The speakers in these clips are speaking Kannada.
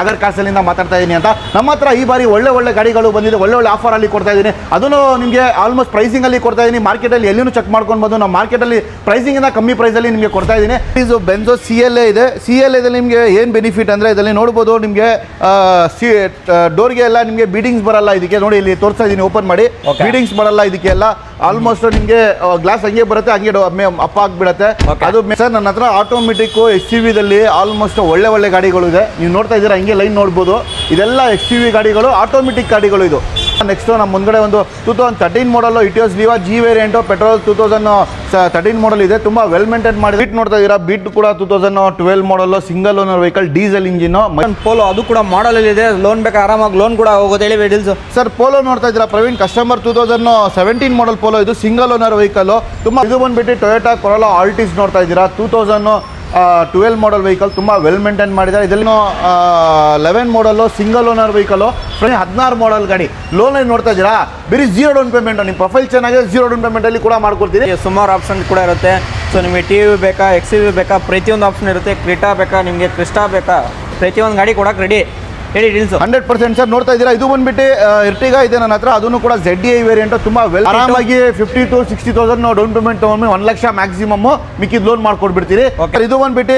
ಸಾಗರ್ ಕಾರ್ಸಲ್ಲಿಂದ ಮಾತಾಡ್ತಾ ಇದ್ದೀನಿ ಅಂತ. ನಮ್ಮ ಹತ್ರ ಈ ಬಾರಿ ಒಳ್ಳೆ ಗಾಡಿಗಳು ಬಂದಿದೆ, ಒಳ್ಳೆ ಆಫರ್ ಅಲ್ಲಿ ಕೊಡ್ತಾ ಇದ್ದೀನಿ. ಅದನ್ನು ನಿಮಗೆ ಆಲ್ಮೋಸ್ಟ್ ಪ್ರೈಸಿಂಗ್ ಅಲ್ಲಿ ಕೊಡ್ತಾ ಇದ್ದೀನಿ. ಮಾರ್ಕೆಟಲ್ಲಿ ಎಲ್ಲಿನೂ ಚೆಕ್ ಮಾಡ್ಕೊಂಡು ಬಂದು ನಮ್ಮ ಮಾರ್ಕೆಟಲ್ಲಿ ಪ್ರೈಸಿಂಗ್ ಇಂದ ಕಮ್ಮಿ ಪ್ರೈಸಲ್ಲಿ ನಿಮಗೆ ಕೊಡ್ತಾ ಇದ್ದೀನಿ. ಇದು ಬೆಂಜೋ CLA ಇದೆ. CLA ದಲ್ಲಿ ನಿಮಗೆ ಏನು ಬೆನಿಫಿಟ್ ಅಂದರೆ ಇದರಲ್ಲಿ ನೋಡ್ಬೋದು, ನಿಮಗೆ ಡೋರ್ಗೆ ಎಲ್ಲ ನಿಮಗೆ ಬೀಡಿಂಗ್ಸ್ ಬರಲ್ಲ. ಇದಕ್ಕೆ ನೋಡಿ ಇಲ್ಲಿ ತೋರಿಸ್ತಾ ಇದ್ದೀನಿ, ಓಪನ್ ಮಾಡಿ. ಬೀಡಿಂಗ್ಸ್ ಬರಲ್ಲ ಇದಕ್ಕೆಲ್ಲ. ಆಲ್ಮೋಸ್ಟ್ ನಿಮಗೆ ಗ್ಲಾಸ್ ಹಂಗೆ ಬರುತ್ತೆ, ಹಂಗೆ ಅಪ್ಪ ಆಗಿಬಿಡುತ್ತೆ ಅದು. ಸರ್ ನನ್ನ ಹತ್ರ ಆಟೋಮೆಟಿಕ್ XUV ದಲ್ಲಿ ಆಲ್ಮೋಸ್ಟ್ ಒಳ್ಳೆ ಗಾಡಿಗಳು ಇದೆ. ನೀವು ನೋಡ್ತಾ ಇದ್ದೀರಾ, ಹಂಗೆ ಲೈನ್ ನೋಡ್ಬೋದು. ಇದೆಲ್ಲ XUV ಗಾಡಿಗಳು, ಆಟೋಮೆಟಿಕ್ ಗಾಡಿಗಳು ಇದು. ನೆಕ್ಸ್ಟ್ ನಮ್ಮ ಮುಂದ್ಗಡೆ ಒಂದು 2013 ಮಾಡಲು Etios ಲಿವಾ G variant, petrol 2013 model ಇದೆ. ತುಂಬ ವೆಲ್ ಮೇಂಟೈನ್ ಮಾಡಿದೆ. ಬೀಟ್ ನೋಡ್ತಾ ಇದ್ದೀರಾ, ಬೀಟ್ ಕೂಡ 2012 ಮಾಡಲು, single owner vehicle, diesel engine. Polo ಅದು ಕೂಡ ಮಾಡಲ್ ಇದೆ, ಲೋನ್ ಬೇಕಾ ಆರಾಮಾಗಿ ಲೋನ್ ಕೂಡ ಹೋಗೋದು ಹೇಳಿ ಡೀಲ್ಸ್. ಸರ್ ಪೋಲೋ ನೋಡ್ತಾ ಇದ್ದೀರಾ, ಪ್ರವೀಣ್ ಕಸ್ಟಮರ್ 2017 ಮಾಡಲ್ ಪೋಲೋ, ಇದು ಸಿಂಗಲ್ ಓನರ್ ವೆಹಿಕಲ್. ತುಂಬ ಇದು ಬಂದ್ಬಿಟ್ಟು ಟೊಯೋಟಾ ಕೊರೋಲಾ ಆಲ್ಟಿಸ್ ನೋಡ್ತಾ ಇದ್ದೀರಾ, 2012 ಮಾಡಲ್ ವೆಹಿಕಲ್. ತುಂಬ ವೆಲ್ ಮೇಂಟೈನ್ ಮಾಡಿದ್ದಾರೆ. ಇದರಲ್ಲಿ 11 ಮಾಡಲು, ಸಿಂಗಲ್ ಓನರ್ ವೆಹಿಕಲು, 16 ಮಾಡಲ್ ಗಾಡಿ. ಲೋನಲ್ಲಿ ನೋಡ್ತಾ ಇದ್ದೀರಾ, ಬರೀ 0 ಡೌನ್ ಪೇಮೆಂಟ್. ನಿಮ್ಮ ಪ್ರೊಫೈಲ್ ಚೆನ್ನಾಗಿದೆ, 0 ಡೌನ್ ಪೇಮೆಂಟಲ್ಲಿ ಕೂಡ ಮಾಡ್ಕೊಡ್ತೀನಿ. ಸುಮಾರು ಆಪ್ಷನ್ ಕೂಡ ಇರುತ್ತೆ. ಸೊ ನಿಮಗೆ TV ಬೇಕಾ, XUV ಬೇಕಾ, ಪ್ರತಿಯೊಂದು ಆಪ್ಷನ್ ಇರುತ್ತೆ. ಕ್ರಿಟಾ ಬೇಕಾ, ನಿಮಗೆ ಕ್ರಿಸ್ಟಾ ಬೇಕಾ, ಪ್ರತಿಯೊಂದು ಗಾಡಿ ಕೊಡಕ್ಕೆ ರೆಡಿ. ಹೇಳಿ ಡೀಲ್ಸ್. 100% ಸರ್ ನೋಡ್ತಾ ಇದ್ದೀರಾ, ಇದು ಬಂದ್ಬಿಟ್ಟು ಇರ್ಟಿಗಾ ಇದೆ ನನ್ನ ಹತ್ರ. ಅದನ್ನು ಕೂಡ ZDI ವೇರಿಯಂಟ್. ತುಂಬ ವೆಲ್ ಆರಾಮಾಗಿ 50,000 to 60,000 ಡೌನ್ ಪೇಮೆಂಟ್ ತೊಗೊಂಡು 1 ಲಕ್ಷ ಮ್ಯಾಕ್ಸಿಮಮ್ ಮಿಕ್ಕಿದ ಲೋನ್ ಮಾಡ್ಕೊಡ್ಬಿಡ್ತೀರಿ. ಇದು ಬಂದ್ಬಿಟ್ಟು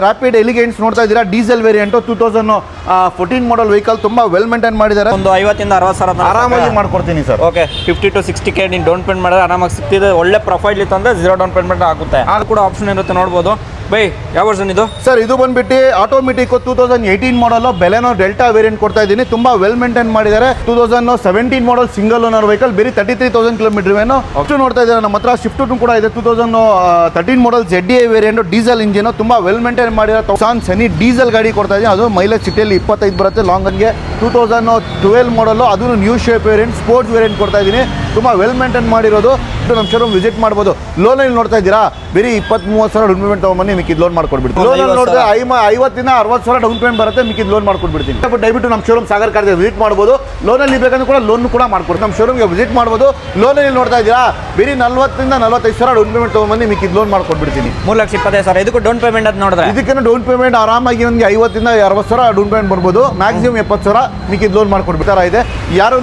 ರ್ಯಾಪಿಡ್ ಎಲಿಗೆಂಟ್ಸ್ ನೋಡ್ತಾ ಇದ್ದೀರಾ, ಡೀಸೆಲ್ ವೇರಿಯಂಟು, 2014 ಮಾಡಲ್ ವೆಹಿಕಲ್. ತುಂಬ ವೆಲ್ ಮೇಂಟೈನ್ ಮಾಡಿದ್ದಾರೆ. ಒಂದು 50,000 ಇಂದ 60,000 ಆರಾಮಾಗಿ ಮಾಡ್ಕೊಡ್ತೀನಿ ಸರ್. ಓಕೆ, 50 to 60K ನೀನು ಡೌನ್ ಪೇಮೆಂಟ್ ಮಾಡಿದ್ರೆ ಆರಾಮಾಗಿ ಸಿಗ್ತಿದೆ. ಒಳ್ಳೆ ಪ್ರೊಫೈಲ್ ಇತ್ತು ಅಂದರೆ 0 ಡೌನ್ ಪೇಮೆಂಟ್ ಆಗುತ್ತೆ. ಅದು ಕೂಡ ಆಪ್ಷನ್ ಇರುತ್ತೆ, ನೋಡ್ಬೋದು. ಬೈ ಯಾವ ವರ್ಷನ್ ಇದು ಸರ್? ಇದು ಬಂದ್ಬಿಟ್ಟು ಆಟೋಮೆಟಿಕ್ 2018 ಮಾಡಲು ಬೆಲೆನೋ ಡೆಲ್ಟಾ ವೇರಿಯಂಟ್ ಕೊಡ್ತಾ ಇದ್ದೀನಿ. ತುಂಬಾ ವೆಲ್ ಮೇಂಟೈನ್ ಮಾಡಿದ್ದಾರೆ. 2017 ಮಾಡಲ್ ಸಿಂಗಲ್ ಓನರ್ ವೆಹಿಕಲ್, ಬರೀ 33,000 ಕಿಲೋಮೀಟರ್ ಏನು ಅಷ್ಟು ನೋಡ್ತಾ ಇದ್ದಾರೆ. ನಮ್ಮ ಹತ್ರ ಶಿಫ್ಟ್ ಕೂಡ ಇದೆ, 2013 model ZDI variant, diesel engine. ತುಂಬಾ ವೆಲ್ ಮೇಂಟೈನ್ ಮಾಡಿದ್ದಾರೆ. ಟೊಸಾನ್ ಸೆನಿ ಡೀಸೆಲ್ ಗಾಡಿ ಕೊಡ್ತಾ ಇದ್ದೀನಿ. ಅದು ಮೈಲೇಜ್ ಸಿಟಿಯಲ್ಲಿ 25 ಬರುತ್ತೆ ಲಾಂಗನ್ಗೆ. 2012 ಮಾಡಲು, ಅದು new shape variant, sports variant ಕೊಡ್ತಾ ಇದ್ದೀನಿ. ತುಂಬ ವೆಲ್ ಮೇಂಟೈನ್ ಮಾಡಿರೋದು. ನಮ್ಮ ಶೋರೂಮ್ ವಿಸಿಟ್ ಮಾಡ್ಬೋದು. ಲೋನಲ್ಲಿ ನೋಡ್ತಾ ಇದ್ದೀರಾ, ಬರೀ 20-30 ಸಾವಿರ ಡೌನ್ ಪೇಮೆಂಟ್ ತೊಗೊಂಬನ್ನಿ, ಮಿಕ್ಕಿದ ಲೋನ್ ಮಾಡ್ಕೊಡ್ಬಿಡ್ತೀನಿ. ಲೋನಲ್ಲಿ ನೋಡಿದ್ರೆ 50,000 60 ಸಾವಿರ ಡೌನ್ ಪೇಮೆಂಟ್ ಬರುತ್ತೆ, ಮಿಕ್ಕಿದ ಲೋನ್ ಮಾಡ್ಕೊಡ್ಬಿಡ್ತೀನಿ. ದಯವಿಟ್ಟು ನಮ್ಮ ಶೋರೂಮ್ ಸಾಗರ್ ಕಾರ್ಗೆ ವಿಸಿಟ್ ಮಾಡ್ಬೋದು. ಲೋನಲ್ಲಿ ಬೇಕಂದ್ರೆ ಕೂಡ ಲೋನ್ ಕೂಡ ಮಾಡ್ಕೊಡ್ತೀನಿ. ನಮ್ಮ ಶೋರೂಮ್ಗೆ ವಿಸಿಟ್ ಮಾಡ್ಬೋದು. ಲೋನಲ್ಲಿ ನೋಡ್ತಾ ಇದ್ದೀರಾ, ಬರೀ 40,000 to 45 ಸಾವಿರ ಡೌನ್ ಪೇಮೆಂಟ್ ತೊಗೊಂಬನ್ನಿ, ಮಿಕ್ಕಿದ ಲೋನ್ ಮಾಡ್ಕೊಡ್ಬಿಡ್ತೀನಿ. 3,25,000 ಇದಕ್ಕೂ ಡೌನ್ ಪೇಮೆಂಟ್ ಅಂತ ನೋಡಿದ್ರೆ, ಇದಕ್ಕೆ ಡೌನ್ ಪೇಮೆಂಟ್ ಆರಾಮಾಗಿ ನನಗೆ 50,000 to 60 ಸಾವಿರ ಡೌನ್ ಪೇಮೆಂಟ್ ಬರ್ಬೋದು. ಮ್ಯಾಕ್ಸಿಮಮ್ 70 ಸಾವಿರ ಮಿಕ್ಕಿದ ಲೋನ್ ಮಾಡ್ಕೊಡ್ಬಿಡ್ತಾರ ಇದೆ. ಯಾರೂ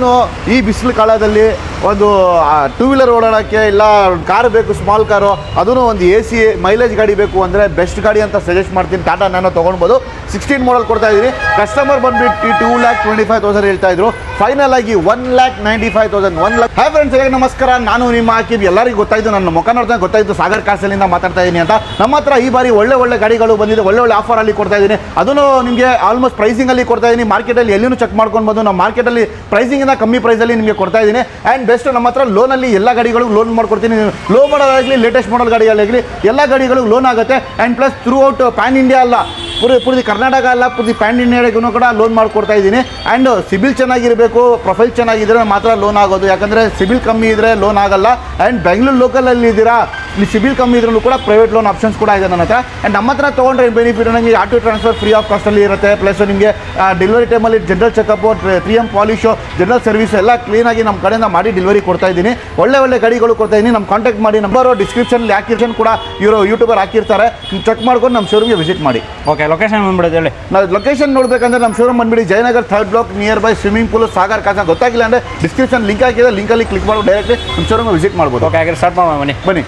ಈ ಬಿಸಿಲು ಕಾಲದಲ್ಲಿ ಒಂದು 2 ವೀಲರ್ ಓಡಾಡೋಕ್ಕೆ, ಇಲ್ಲ ಕಾರ್ ಬೇಕು, ಸ್ಮಾಲ್ ಕಾರು, ಅದೂ ಒಂದು AC ಮೈಲೇಜ್ ಗಾಡಿ ಬೇಕು ಅಂದರೆ ಬೆಸ್ಟ್ ಗಾಡಿ ಅಂತ ಸಜೆಸ್ಟ್ ಮಾಡ್ತೀನಿ. ಟಾಟಾ ನ್ಯಾನೋ ತೊಗೊಳ್ಬೋದು. 16 ಮಾಡಲ್ ಕೊಡ್ತಾ ಇದ್ದೀನಿ. ಕಸ್ಟಮರ್ ಬಂದ್ಬಿಟ್ಟು 2,25,000 ಹೇಳ್ತಾ ಇದ್ರು. ಫೈನಲ್ ಆಗಿ 1,95,000. 1 ಲಕ್ಷ. ಹಾಯ್ ಫ್ರೆಂಡ್ಸ್, ಎಲ್ಲರಿಗೂ ನಮಸ್ಕಾರ. ನಾನು ನಿಮ್ಮ ಆಕಿಬ್. ಎಲ್ಲರಿಗೂ ಗೊತ್ತಾಯಿತು, ನನ್ನ ಮುಖ ನೋಡ್ತಾ ಗೊತ್ತಾಯಿತು ಸಾಗರ್ ಕಾರ್ಸಲ್ಲಿಂದ ಮಾತಾಡ್ತಾ ಇದ್ದೀನಿ ಅಂತ. ನಮ್ಮ ಹತ್ರ ಈ ಬಾರಿ ಒಳ್ಳೆ ಗಾಡಿಗಳು ಬಂದಿದೆ, ಒಳ್ಳೆ ಆಫರ್ ಅಲ್ಲಿ ಕೊಡ್ತಾ ಇದ್ದೀನಿ. ಅದನ್ನು ನಿಮಗೆ ಆಲ್ಮೋಸ್ಟ್ ಪ್ರೈಸಿಂಗ್ ಅಲ್ಲಿ ಕೊಡ್ತಾ ಇದ್ದೀನಿ. ಮಾರ್ಕೆಟಲ್ಲಿ ಎಲ್ಲಿನೂ ಚೆಕ್ ಮಾಡ್ಕೊಂಡು ಬಂದು ನಮ್ಮ ಮಾರ್ಕೆಟಲ್ಲಿ ಪ್ರೈಸಿಂಗ್ ಇಂದ ಕಮ್ಮಿ ಪ್ರೈಸಲ್ಲಿ ನಿಮಗೆ ಕೊಡ್ತಾ ಇದ್ದೀನಿ. ಆ್ಯಂಡ್ ಬೆಸ್ಟ್, ನಮ್ಮ ಹತ್ರ ಲೋನಲ್ಲಿ ಎಲ್ಲ ಗಾಡಿಗಳು ಲೋನ್ ಮಾಡ್ಕೊಡ್ತೀನಿ. ಲೋ ಮಾಡಲ್ ಆಗಲಿ, ಲೇಟೆಸ್ಟ್ ಮಾಡಲ್ ಗಾಡಿಗಳಾಗಲಿ, ಎಲ್ಲ ಗಾಡಿಗಳಿಗೂ ಲೋನ್ ಆಗುತ್ತೆ. And plus through out PAN India ಅಲ್ಲ, ಪೂರ್ತಿ ಕರ್ನಾಟಕ ಅಲ್ಲ, ಪೂರ್ತಿ ಪ್ಯಾನ್ ಇಂಡಿಯಾಗೂ ಕೂಡ ಲೋನ್ ಮಾಡ್ಕೊಡ್ತಾ ಇದ್ದೀನಿ. ಆ್ಯಂಡ್ ಸಿಬಿಲ್ ಚೆನ್ನಾಗಿರಬೇಕು, ಪ್ರೊಫೈಲ್ ಚೆನ್ನಾಗಿದ್ರೆ ಮಾತ್ರ ಲೋನ್ ಆಗೋದು. ಯಾಕಂದರೆ ಸಿಬಿಲ್ ಕಮ್ಮಿ ಇದ್ದರೆ ಲೋನ್ ಆಗಲ್ಲ. ಆ್ಯಂಡ್ ಬೆಂಗಳೂರು ಲೋಕಲಲ್ಲಿ ಇದ್ದೀರಾ, ಇಲ್ಲಿ ಸಿಬಿಲ್ ಕಮ್ಮಿ ಇದ್ರೂ ಕೂಡ ಪ್ರೈವೇಟ್ ಲೋನ್ ಆಪ್ಷನ್ಸ್ ಕೂಡ ಇದೆ ನನ್ನ ಹತ್ರ. ಆ್ಯಂಡ್ ನಮ್ಮ ಹತ್ರ ತೊಗೊಂಡ್ರೆ ಬೆನಿಫಿಟ್ ನನಗೆ ಆಟೋ ಟ್ರಾನ್ಸ್ಫರ್ ಫ್ರೀ ಆಫ್ ಕಾಸ್ಟಲ್ಲಿ ಇರುತ್ತೆ. ಪ್ಲಸ್ ನಿಮಗೆ ಡೆಲಿವರಿ ಟೈಮಲ್ಲಿ general checkup, 3M polish, general service ಎಲ್ಲ ಕ್ಲೀನಾಗಿ ನಮ್ಮ ಕಡೆಯಿಂದ ಮಾಡಿ ಡೆಲಿವರಿ ಕೊಡ್ತಾ ಇದ್ದೀನಿ. ಒಳ್ಳೆ ಗಾಡಿಗಳು ಕೊಡ್ತಾ ಇದ್ದೀನಿ. ನಮ್ಮ ಕಾಂಟ್ಯಾಕ್ಟ್ ಮಾಡಿ. ನಂಬರು ಡಿಸ್ಕ್ರಿಪ್ಷನಲ್ಲಿ ಹಾಕಿರ್ಷನ್ ಕೂಡ ಇವರು ಯೂಟ್ಯೂಬರ್ ಹಾಕಿರ್ತಾರೆ. ಚೆಕ್ ಮಾಡ್ಕೊಂಡು ನಮ್ಮ ಶೋರೂಮ್ಗೆ ವಿಸಿಟ್ ಮಾಡಿ. ಓಕೆ, ಲೊಕೇಶನ್ ಬಂದ್ಬಿಡೋದು ಹೇಳಿ. ನಾವು ಲೊಕೇಶನ್ ನೋಡಬೇಕಂದ್ರೆ ನಮ್ಮ ಶೋರೂಮ್ ಬಂದ್ಬಿಡಿ Jayanagar 3rd block, near by swimming pool, Sagar cars. ಗೊತ್ತಾಗಿಲ್ಲ ಅಂದರೆ ಡಿಸ್ಕ್ರಿಪ್ಷನ್ ಲಿಂಕ್ ಹಾಕಿದೆ, ಲಿಂಕಲ್ಲಿ ಕ್ಲಿಕ್ ಮಾಡಿ ಡೈರೆಕ್ಟ್ಲಿ ನಮ್ಮ ಶೋರೂಮ್ಗೆ ವಿಸಿಟ್ ಮಾಡ್ಬೋದು. ಓಕೆ, ಹಾಗೆ ಸ್ಟಾರ್ಟ್ ಮಾಡೋಣ ಬನ್ನಿ.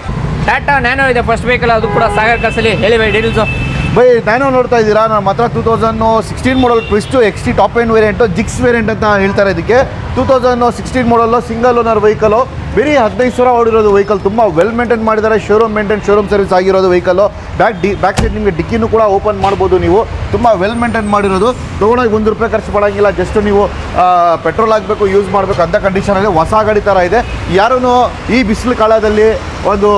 ಟಾಟಾ ನ್ಯಾನೋ ಇದೆ ಫಸ್ಟ್ ವೆಹಿಕಲ್, ಅದು ಕೂಡ ಸಾಗರ್ ಕಾರ್ಸಲ್ಲಿ. ಹೇಳಿ ಬೈ ಡೀಟೇಲ್ಸು. ಬೈ ನ್ಯಾನೋ ನೋಡ್ತಾ ಇದ್ದೀರಾ, ನಮ್ಮ ಹತ್ರ 2016 ಮಾಡಲ್ ಕ್ವಿಸ್ಟು XT top end variant, jigs variant ಅಂತ ಹೇಳ್ತಾರೆ ಇದಕ್ಕೆ. 2016 ಮಾಡಲು, ಸಿಂಗಲ್ ಓನರ್ ವೆಹಿಕಲು, ಬರೀ 15 ಸಾವಿರ ಓಡಿರೋದು ವೆಹಿಕಲ್. ತುಂಬ ವೆಲ್ ಮೇಂಟೈನ್ ಮಾಡಿದ್ದಾರೆ. ಶೋರೂಮ್ ಸರ್ವಿಸ್ ಆಗಿರೋದು ವೆಹಿಕಲು. ಬ್ಯಾಕ್ ಸೈಡ್ ನಿಮಗೆ ಡಿಕ್ಕಿನೂ ಕೂಡ ಓಪನ್ ಮಾಡ್ಬೋದು ನೀವು. ತುಂಬ ವೆಲ್ ಮೇಂಟೈನ್ ಮಾಡಿರೋದು. ತೊಗೊಂಡೋಗಿ ₹1 ಖರ್ಚು ಪಡೋಂಗಿಲ್ಲ. ಜಸ್ಟ್ ನೀವು ಪೆಟ್ರೋಲ್ ಹಾಕಬೇಕು, ಯೂಸ್ ಮಾಡಬೇಕು ಅಂತ ಕಂಡೀಷನಲ್ಲಿ ಹೊಸ ಗಾಡಿ ಥರ ಇದೆ. ಯಾರೂ ಈ ಬಿಸಿಲು ಕಾಲದಲ್ಲಿ ಒಂದು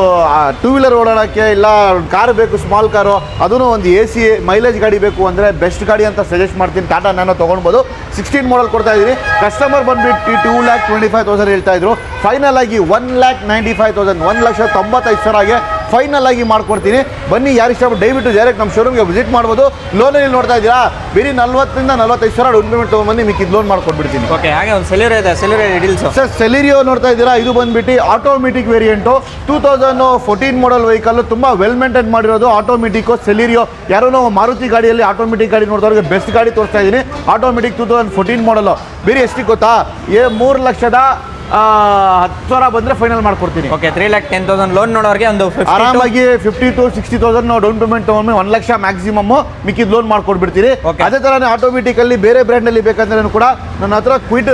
2 ವೀಲರ್ ಓಡಾಡೋಕ್ಕೆ, ಇಲ್ಲ ಕಾರ್ ಬೇಕು, ಸ್ಮಾಲ್ ಕಾರು, ಅದೂ ಒಂದು AC ಮೈಲೇಜ್ ಗಾಡಿ ಬೇಕು ಅಂದರೆ ಬೆಸ್ಟ್ ಗಾಡಿ ಅಂತ ಸಜೆಸ್ಟ್ ಮಾಡ್ತೀನಿ. ಟಾಟಾ ನ್ಯಾನೋ ತೊಗೊಳ್ಬೋದು. 16 ಮಾಡಲ್ ಕೊಡ್ತಾ ಇದ್ದೀನಿ. ಕಸ್ಟಮರ್ ಬಂದ್ಬಿಟ್ಟು 2,25,000 ಹೇಳ್ತಾ ಇದ್ರು. ಫೈನಲ್ ಆಗಿ 1,95,000. 1,95,000 ಫೈನಲ್ ಆಗಿ ಮಾಡ್ಕೊಡ್ತೀನಿ. ಬನ್ನಿ, ಯಾರು ಇಷ್ಟಪಟ್ಟು ದಯವಿಟ್ಟು ಡೈರೆಕ್ಟ್ ನಮ್ಮ ಶೋರೂಮ್ಗೆ ವಿಸಿಟ್ ಮಾಡ್ಬೋದು. ಲೋನಲ್ಲಿ ನೋಡ್ತಾ ಇದ್ದೀರಾ, ಬರೀ 40 ರಿಂದ 45 ಸಾವಿರ ಡೌನ್ ಪೇಮೆಂಟ್ ತೊಗೊಂಡ್ಬಂದು ಮಿಕ್ಕಿದ ಲೋನ್ ಮಾಡ್ಕೊಟ್ಬಿಡ್ತೀನಿ. ಓಕೆ, ಹಾಗೆ ಒಂದು ಸೆಲೆರಿಯೋ ಇದೆ, ಸೆಲೆರಿಯೋ ಡೀಲ್ಸ್. ಸರ್ ಸೆಲೆರಿಯೋ ನೋಡ್ತಾ ಇದ್ದೀರಾ, ಇದು ಬಂದ್ಬಿಟ್ಟು ಆಟೋಮೆಟಿಕ್ ವೇರಿಯಂಟು 2014 ಮಾಡಲ್ ವೆಹಿಕಲ್, ತುಂಬ ವೆಲ್ ಮೇಂಟೈನ್ ಮಾಡಿರೋದು. ಆಟೋಮೆಟಿಕ್ ಸೆಲೆರಿಯೋ, ಯಾರೋ ಮಾರುತಿ ಗಾಡಿಯಲ್ಲಿ ಆಟೋಮೆಟಿಕ್ ಗಾಡಿ ನೋಡಿದವ್ರಿಗೆ ಬೆಸ್ಟ್ ಗಾಡಿ ತೋರಿಸ್ತಾ ಇದ್ದೀನಿ. ಆಟೋಮೆಟಿಕ್ 2014 ಮಾಡಲು ಬೇರೆ ಎಷ್ಟು ಗೊತ್ತಾ, 3,10,000 ಬಂದರೆ ಫೈನಲ್ ಮಾಡ್ಕೊಡ್ತೀನಿ. ಓಕೆ, 3,10,000 ಲೋನ್ ನೋಡೋರಿಗೆ ಒಂದು ಆರಾಮಾಗಿ 50 to 60,000 ನಾವು ಡೌನ್ ಪೇಮೆಂಟ್ ತೊಗೊಂಡು 1 ಲಕ್ಷ ಮ್ಯಾಕ್ಸಿಮಮ್ ಮಿಕ್ಕಿದ ಲೋನ್ ಮಾಡ್ಕೊಡ್ಬಿಡ್ತೀರಿ. ಅದೇ ಥರನೇ ಆಟೋಮೆಟಿಕಲ್ಲಿ ಬೇರೆ ಬ್ರ್ಯಾಂಡಲ್ಲಿ ಬೇಕಂದ್ರೆ ಕೂಡ ನನ್ನ ಹತ್ರ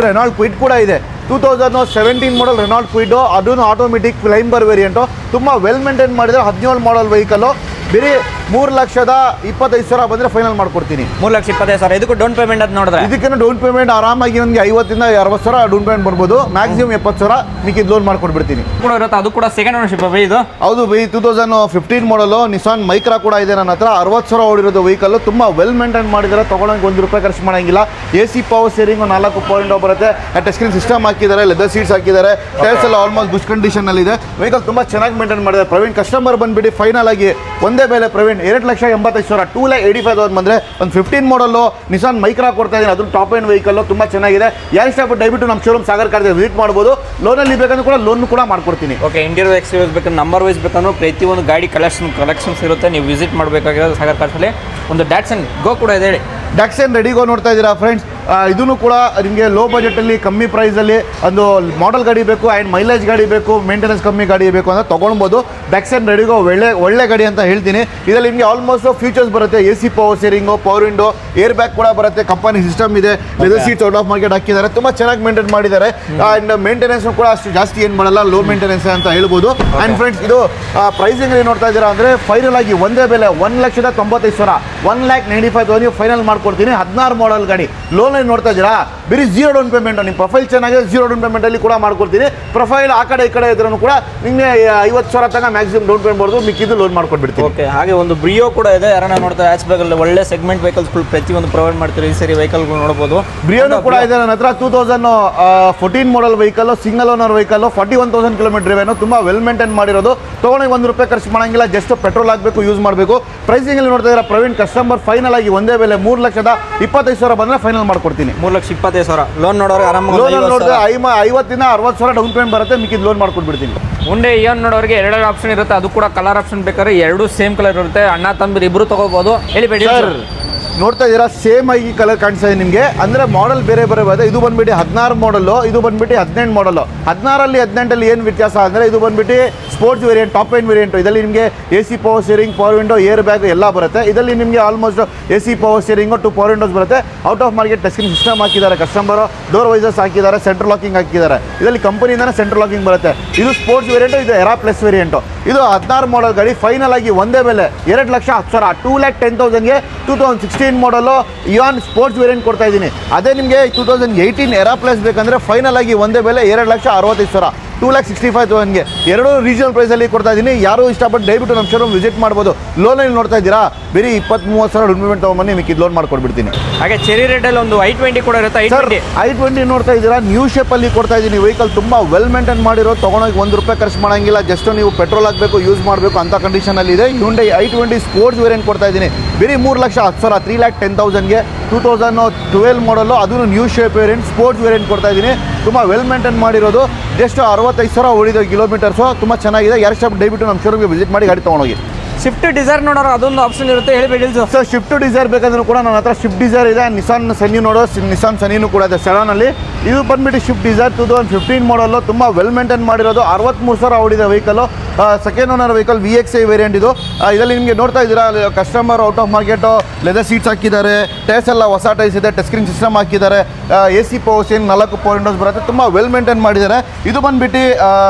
ರೆನಾಲ್ಡ್ ಕ್ವಿಡ್ ಕೂಡ ಇದೆ. 2017 ಮಾಡಲ್ ರೆನಾಲ್ಡ್ ಕ್ವಿಡ್, ಅದನ್ನು ಆಟೋಮೆಟಿಕ್ ಕ್ಲೈಂಬರ್ ವೇರಿಯಂಟು, ತುಂಬ ವೆಲ್ ಮೇಂಟೈನ್ ಮಾಡಿದರೆ 17 ಮಾಡಲ್ ವೆಹಿಕಲ್ಲು. ಬೇರೆ 3,25,000 ಬಂದರೆ ಫೈನಲ್ ಮಾಡ್ಕೊಡ್ತೀನಿ. 3,25,000 ಇದಕ್ಕೂ ಡೌನ್ ಪೇಮೆಂಟ್ ಅಂತ ನೋಡಿದ್ರೆ ಇದಕ್ಕೇನು ಡೌನ್ ಪೇಮೆಂಟ್ ಆರಾಮಾಗಿ ನನಗೆ 50 ರಿಂದ 60,000 ಡೌನ್ ಪೇಮೆಂಟ್ ಬರ್ಬೋದು. ಮ್ಯಾಕ್ಸಿಮಮ್ 70,000 ಮಿಕ್ಕಿದ ಲೋನ್ ಮಾಡ್ಕೊಡ್ಬಿಡ್ತೀನಿ. ಕೂಡ ಇರುತ್ತೆ, ಅದು ಕೂಡ ಸೆಕೆಂಡ್ ಓನರ್ಶಿಪ್ ಇದು. ಹೌದು ಬೈ, 2015 ಮಾಡಲು ನಿಸಾನ್ ಮೈಕ್ರಾ ಕೂಡ ಇದೆ ನನ್ನ ಹತ್ರ. 60,000 ಓಡಿರೋದು ವೆಹಿಕಲ್, ತುಂಬ ವೆಲ್ ಮೇಂಟೈನ್ ಮಾಡಿದ್ದಾರೆ. ತೊಗೊಳಂಗೆ ₹1 ಖರ್ಚು ಮಾಡೋಂಗಿಲ್ಲ. AC ಪವರ್ ಸ್ಟೀರಿಂಗ್ 4 ಪಾಯಿಂಟ್ ಬರುತ್ತೆ. ಟಚ್ ಸ್ಕ್ರೀನ್ ಸಿಸ್ಟಮ್ ಹಾಕಿದ್ದಾರೆ, ಲೆದರ್ ಸೀಟ್ಸ್ ಹಾಕಿದ್ದಾರೆ. ಟೈರ್ಸ್ ಎಲ್ಲ ಆಲ್ಮೋಸ್ಟ್ ಗುಡ್ ಕಂಡೀಷನ್ ಇದೆ. ವೆಹಿಕಲ್ ತುಂಬ ಚೆನ್ನಾಗಿ ಮೇಂಟೈನ್ ಮಾಡಿದ್ದಾರೆ. ಪ್ರವೀಣ್ ಕಸ್ಟಮರ್ ಬಂದ್ಬಿಟ್ಟು ಫೈನಲ್ ಆಗಿ ಒಂದೇ ಬೆಲೆ ಪ್ರವೀಣ್ 2,85,000 2,85,000 ಬಂದರೆ ಒಂದು 15 ಮಾಡಲು ನಿಸಾನ್ ಮೈಕ್ರಾ ಕೊಡ್ತಾ ಇದ್ದೀನಿ. ಅದು ಟಾಪ್ ಎಂಡ್ ವೆಹಿಕಲ್, ತುಂಬ ಚೆನ್ನಾಗಿದೆ. ಯಾರು ಇಷ್ಟಪಟ್ಟು ದಯವಿಟ್ಟು ನಮ್ಮ ಶೋರೂಮ್ ಸಾಗರ್ ಕಾರ್ಗೆ ವಿಸಿಟ್ ಮಾಡ್ಬೋದು. ಲೋನಲ್ಲಿ ಬೇಕಂದ್ರೆ ಕೂಡ ಲೋನ್ ಕೂಡ ಮಾಡ್ಕೊಡ್ತೀನಿ. ಓಕೆ, ಇಂಟೀರಿಯರ್ ಎಕ್ಸ್ಟೀರಿಯರ್ ಬೇಕಂದ್ರೆ ನಂಬರ್ ವೈಸ್ ಬೇಕಂದ್ರೆ ಪ್ರತಿಯೊಂದು ಗಾಡಿ ಕಲೆಕ್ಷನ್ಸ್ ಇರುತ್ತೆ. ನೀವು ವಿಸಿಟ್ ಮಾಡಬೇಕಾಗಿರೋದು ಸಾಗರ್ ಕಾರ್ಸಲ್ಲಿ. ಒಂದು ಡ್ಯಾಟ್ಸನ್ ಗೋ ಕೂಡ ಇದೆ ಹೇಳಿ. ಡ್ಯಾಕ್ಸನ್ ರೆಡಿಗೋ ನೋಡ್ತಾ ಇದ್ದೀರಾ ಫ್ರೆಂಡ್ಸ್, ಇದನ್ನು ಕೂಡ ನಿಮಗೆ ಲೋ ಬಜೆಟಲ್ಲಿ ಕಮ್ಮಿ ಪ್ರೈಸಲ್ಲಿ ಒಂದು ಮಾಡೆಲ್ ಗಾಡಿ ಬೇಕು ಆ್ಯಂಡ್ ಮೈಲೇಜ್ ಗಾಡಿ ಬೇಕು, ಮೇಂಟೆನೆನ್ಸ್ ಕಮ್ಮಿ ಗಾಡಿ ಬೇಕು ಅಂತ ತೊಗೊಳ್ಬೋದು. ಡ್ಯಾಕ್ಸನ್ ರೆಡಿಗೋ ಒಳ್ಳೆ ಗಾಡಿ ಅಂತ ಹೇಳ್ತೀನಿ. ಇದರಲ್ಲಿ ನಿಮಗೆ ಆಲ್ಮೋಸ್ಟ್ ಫೀಚರ್ಸ್ ಬರುತ್ತೆ. AC power steering, power window, air bag ಕೂಡ ಬರುತ್ತೆ. ಕಂಪನಿ ಸಿಸ್ಟಮ್ ಇದೆ. Leather seats out of market ಹಾಕಿದ್ದಾರೆ. ತುಂಬ ಚೆನ್ನಾಗಿ ಮೇಂಟೈನ್ ಮಾಡಿದ್ದಾರೆ. ಆ್ಯಂಡ್ ಮೇಂಟೆನೆನ್ಸ್ ಕೂಡ ಅಷ್ಟು ಜಾಸ್ತಿ ಏನು ಮಾಡಲ್ಲ, ಲೋ ಮೇಂಟೆನೆನ್ಸ್ ಅಂತ ಹೇಳ್ಬೋದು. ಆ್ಯಂಡ್ ಫ್ರೆಂಡ್ಸ್, ಇದು ಪ್ರೈಸಿಂಗ್ ನೋಡ್ತಾ ಇದ್ದೀರಾ ಅಂದರೆ ಫೈನಲ್ ಆಗಿ ಒಂದೇ ಬೆಲೆ 1,95,000 1,95,000 ಫೈನಲ್ ಮಾಡ್ಕೊಡ್ತೀನಿ. 16 ಮಾಡಲ್ ಗಾಡಿ ಲೋನ್ ನೋಡ್ತಾ ಇದ್ದೀರಾ, ಬರೀ 0 ಡೌನ್ ಪೇಮೆಂಟ್. ನಿಮ್ಮ ಪ್ರೊಫೈಲ್ ಚೆನ್ನಾಗಿದೆ, 0 ಡೌನ್ ಪೇಮೆಂಟಲ್ಲಿ ಕೂಡ ಮಾಡ್ಕೊಡ್ತೀನಿ. ಪ್ರೊಫೈಲ್ ಆ ಕಡೆ ಈ ಕಡೆ ಇದ್ರೂ ಕೂಡ ನಿಮಗೆ 50,000 ತನಕ ಮ್ಯಾಕ್ಸಿಮಮ್ ಡೌನ್ ಪೇಮೆಂಟ್ ಬರ್ಬೋದು, ಮಿಕ್ಕಿದ್ದು ಲೋನ್ ಮಾಡ್ಕೊಡ್ಬಿಡ್ತೀನಿ. ಓಕೆ, ಹಾಗೆ ಒಂದು ಬ್ರಿಯೋ ಕೂಡ ಇದೆ. ಯಾರನ್ನ ನೋಡ್ತಾರೆ ಹ್ಯಾಚ್ ಬ್ಯಾಗಲ್ಲಿ ಒಳ್ಳೆ ಸೆಗ್ಮೆಂಟ್ ವೆಹಿಕಲ್ಸ್ಗಳು ಪ್ರತಿಯೊಂದು ಪ್ರೊವೈಡ್ ಮಾಡ್ತೀರಿ. ಈ ಸರಿ ವೆಹಿಕಲ್ಗಳು ನೋಡ್ಬೋದು. ಬ್ರಿಯೋನು ಕೂಡ ಇದೆ ನನ್ನ ಹತ್ರ. 2014 model vehicle, single owner vehicle, 41,000 kilometer ಡ್ರೈವೇನು, ತುಂಬ ವೆಲ್ ಮೇಂಟೈನ್ ಮಾಡಿರೋದು. ತೊಗೊಂಡು ₹1 ಖರ್ಚು ಮಾಡೋಂಗಿಲ್ಲ, ಜಸ್ಟ್ ಪೆಟ್ರೋಲ್ ಹಾಕಬೇಕು, ಯೂಸ್ ಮಾಡಬೇಕು. ಪ್ರೈಸಿಂಗಲ್ಲಿ ನೋಡ್ತಾ ಇದ್ದಾರೆ ಪ್ರವೀಣ್ ಕಸ್ಟಮರ್ ಫೈನಲ್ ಆಗಿ ಒಂದೇ ಬೆಲೆ 3,25,000 ಬಂದರೆ ಫೈನಲ್ ಮಾಡ್ಕೊಡ್ತೀನಿ. 3,25,000 ಲೋನ್ ನೋಡೋರು ಆರಾಮಾಗಿ ಲೋನ್ ನೋಡಿದ್ರೆ 50 ರಿಂದ 60,000 ಡೌನ್ ಪೇಮೆಂಟ್ ಬರುತ್ತೆ, ಮಿಕ್ಕಿದ ಲೋನ್ ಮಾಡ್ಕೊಟ್ಬಿಡ್ತೀನಿ. ಮುಂದೆ ಇಯಾನ್ ನೋಡೋರಿಗೆ 2 ಆಪ್ಷನ್ ಇರುತ್ತೆ. ಅದು ಕೂಡ ಕಲರ್ ಆಪ್ಷನ್ ಬೇಕಾದ್ರೆ 2 ಸೇಮ್ ಕಲರ್ ಇರುತ್ತೆ. ಅಣ್ಣ ತಮ್ಮರು ಇಬ್ಬರು ತಗೋಬಹುದು. ಹೇಳಿಬೇಡಿ ಸರ್, ನೋಡ್ತಾ ಇದ್ದೀರಾ ಸೇಮ್ ಆಗಿ ಕಲರ್ ಕಾಣಿಸ್ತಾ ಇದೆ ನಿಮಗೆ. ಅಂದರೆ ಮಾಡೆಲ್ ಬೇರೆ ಬೇರೆ ಬರುತ್ತೆ. ಇದು ಬಂದ್ಬಿಟ್ಟು 16 ಮಾಡಲು, ಇದು ಬಂದ್ಬಿಟ್ಟು 18 ಮಾಡಲು. 16ರಲ್ಲಿ 18ರಲ್ಲಿ ಏನು ವ್ಯತ್ಯಾಸ ಅಂದರೆ ಇದು ಬಂದ್ಬಿಟ್ಟು sports variant, top end variant. ಇದರಲ್ಲಿ ನಿಮಗೆ AC power steering, power window, air bag ಎಲ್ಲ ಬರುತ್ತೆ. ಇದರಲ್ಲಿ ನಿಮಗೆ almost AC power steering, 2 power windows ಬರುತ್ತೆ. Out of market touch screen system ಹಾಕಿದ್ದಾರೆ ಕಸ್ಟಮರು, ಡೋರ್ ವೈಸರ್ಸ್ ಹಾಕಿದ್ದಾರೆ, ಸೆಂಟ್ರಲ್ ಲಾಕಿಂಗ್ ಹಾಕಿದ್ದಾರೆ. ಇದರಲ್ಲಿ ಕಂಪನಿಯಿಂದನೇ ಸೆಂಟ್ರಲ್ ಲಾಕಿಂಗ್ ಬರುತ್ತೆ. ಇದು ಸ್ಪೋರ್ಟ್ಸ್ ವೇರಿಯಂಟು, ಇದು ಎರಾ ಪ್ಲಸ್ ವೇರಿಯಂಟು. ಇದು 16 ಮಾಡಲ್ ಗಾಡಿ ಫೈನಲ್ ಆಗಿ ಒಂದೇ ಬೆಲೆ 2,10,000 2,10,000ಗೆ 2016 ಮಾಡಲು ಇಯಾನ್ ಸ್ಪೋರ್ಟ್ಸ್ ವೇರಿಯಂಟ್ ಕೊಡ್ತಾ ಇದ್ದೀನಿ. ಅದೇ ನಿಮಗೆ 2018 ಎರಾ ಪ್ಲಸ್ ಬೇಕಂದರೆ ಫೈನಲ್ ಆಗಿ ಒಂದೇ ಬೆಲೆ 2,65,000 2,65,000ಗೆ. ಎರಡೂ ರೀಜನಲ್ ಪ್ರೈಸಲ್ಲಿ ಕೊಡ್ತಾ ಇದ್ದೀನಿ. ಯಾರು ಇಷ್ಟಪಟ್ಟು ದಯವಿಟ್ಟು ನಮ್ಮ ಶೋರೂಮ್ ವಿಸಿಟ್ ಮಾಡ್ಬೋದು. ಲೋನಲ್ಲಿ ನೋಡ್ತಾ ಇದ್ದೀರಾ, ಬರೀ 20-30,000 ಡೌನ್ ಪೇಮೆಂಟ್ ತೊಗೊಂಬನ್ನಿ, ಮಿಕ್ಕಿದ ಲೋನ್ ಮಾಡ್ಕೊಡ್ಬಿಡ್ತೀನಿ. ಹಾಗೆ ಚೆರಿ ರೇಟಲ್ಲಿ ಒಂದು i20 ಕೂಡ ಇರುತ್ತೆ. i20 ನೋಡ್ತಾ ಇದ್ದೀರಾ, ನ್ಯೂ ಶೇಪಲ್ಲಿ ಕೊಡ್ತಾ ಇದ್ದೀನಿ. ವೆಹಿಕಲ್ ತುಂಬ ವೆಲ್ ಮೇಂಟೈನ್ ಮಾಡಿರೋ, ತೊಗೊಂಡೋಗಿ ₹1 ಖರ್ಚು ಮಾಡೋಂಗಿಲ್ಲ, ಜಸ್ಟ್ ನೀವು ಪೆಟ್ರೋಲ್ ಹಾಕಬೇಕು, ಯೂಸ್ ಮಾಡಬೇಕು ಅಂತ ಕಂಡೀಷನಲ್ಲಿ ಇದೆ. ಹ್ಯುಂಡೈ i20 ಸ್ಪೋರ್ಟ್ಸ್ ವೇರಿಯಂಟ್ ಕೊಡ್ತಾ ಇದ್ದೀನಿ. ಬರೀ 3,10,000 3,10,000ಗೆ 2012 ಮಾಡಲು, ಅದನ್ನು new shape variant sports variant ಕೊಡ್ತಾ ಇದ್ದೀನಿ. ತುಂಬ ವೆಲ್ ಮೇಂಟೈನ್ ಮಾಡಿರೋದು. ಜಸ್ಟ್ 65,000 ಓಡಿದ ಕಿಲೋಮೀಟರ್ಸು. ತುಂಬ ಚೆನ್ನಾಗಿದೆ. ಯಾರು ಇಷ್ಟ ದಯವಿಟ್ಟು ನಮ್ಮ ಶೋರೂಮ್ಗೆ ವಿಸಿಟ್ ಮಾಡಿ ಗಾಡಿ ತೊಗೊಂಡೋಗಿ. ಸ್ವಿಫ್ಟ್ ಡಿಸೈರ್ ನೋಡೋರು ಅದೊಂದು ಆಪ್ಷನ್ ಇರುತ್ತೆ. ಹೇಳಿಬೇಡಿ ಸರ್, ಸ್ವಿಫ್ಟ್ ಡಿಸೈರ್ ಬೇಕಂದ್ರೂ ಕೂಡ ನನ್ನ ಹತ್ರ ಸ್ವಿಫ್ಟ್ ಡಿಸೈರ್ ಇದೆ. ನಿಸಾನ್ ಸನಿ ನೋಡೋ, ನಿಸಾನ್ ಸನಿನೂ ಕೂಡ ಇದೆ ಸೆಡಾನಲ್ಲಿ. ಇದು ಬಂದ್ಬಿಟ್ಟು ಸ್ವಿಫ್ಟ್ ಡಿಸೈರ್ 2015 ಮಾಡಲು, ತುಂಬ ವೆಲ್ ಮೇಂಟೈನ್ ಮಾಡಿರೋದು. 63,000 ಓಡಿದ vehicle, second owner vehicle, VXI variant ಇದು. ಇದರಲ್ಲಿ ನಿಮಗೆ ನೋಡ್ತಾ ಇದ್ದೀರಾ, customer out of market, leather seats ಹಾಕಿದ್ದಾರೆ, ಟೈರ್ಸ್ ಎಲ್ಲ ಹೊಸ ಟೈರ್ಸ್ ಇದೆ, ಟಚ್ ಸ್ಕ್ರೀನ್ ಸಿಸ್ಟಮ್ ಹಾಕಿದ್ದಾರೆ, AC power steering 4 power windows ಬರುತ್ತೆ. ತುಂಬ ವೆಲ್ ಮೇಂಟೈನ್ ಮಾಡಿದ್ದಾರೆ. ಇದು ಬಂದ್ಬಿಟ್ಟು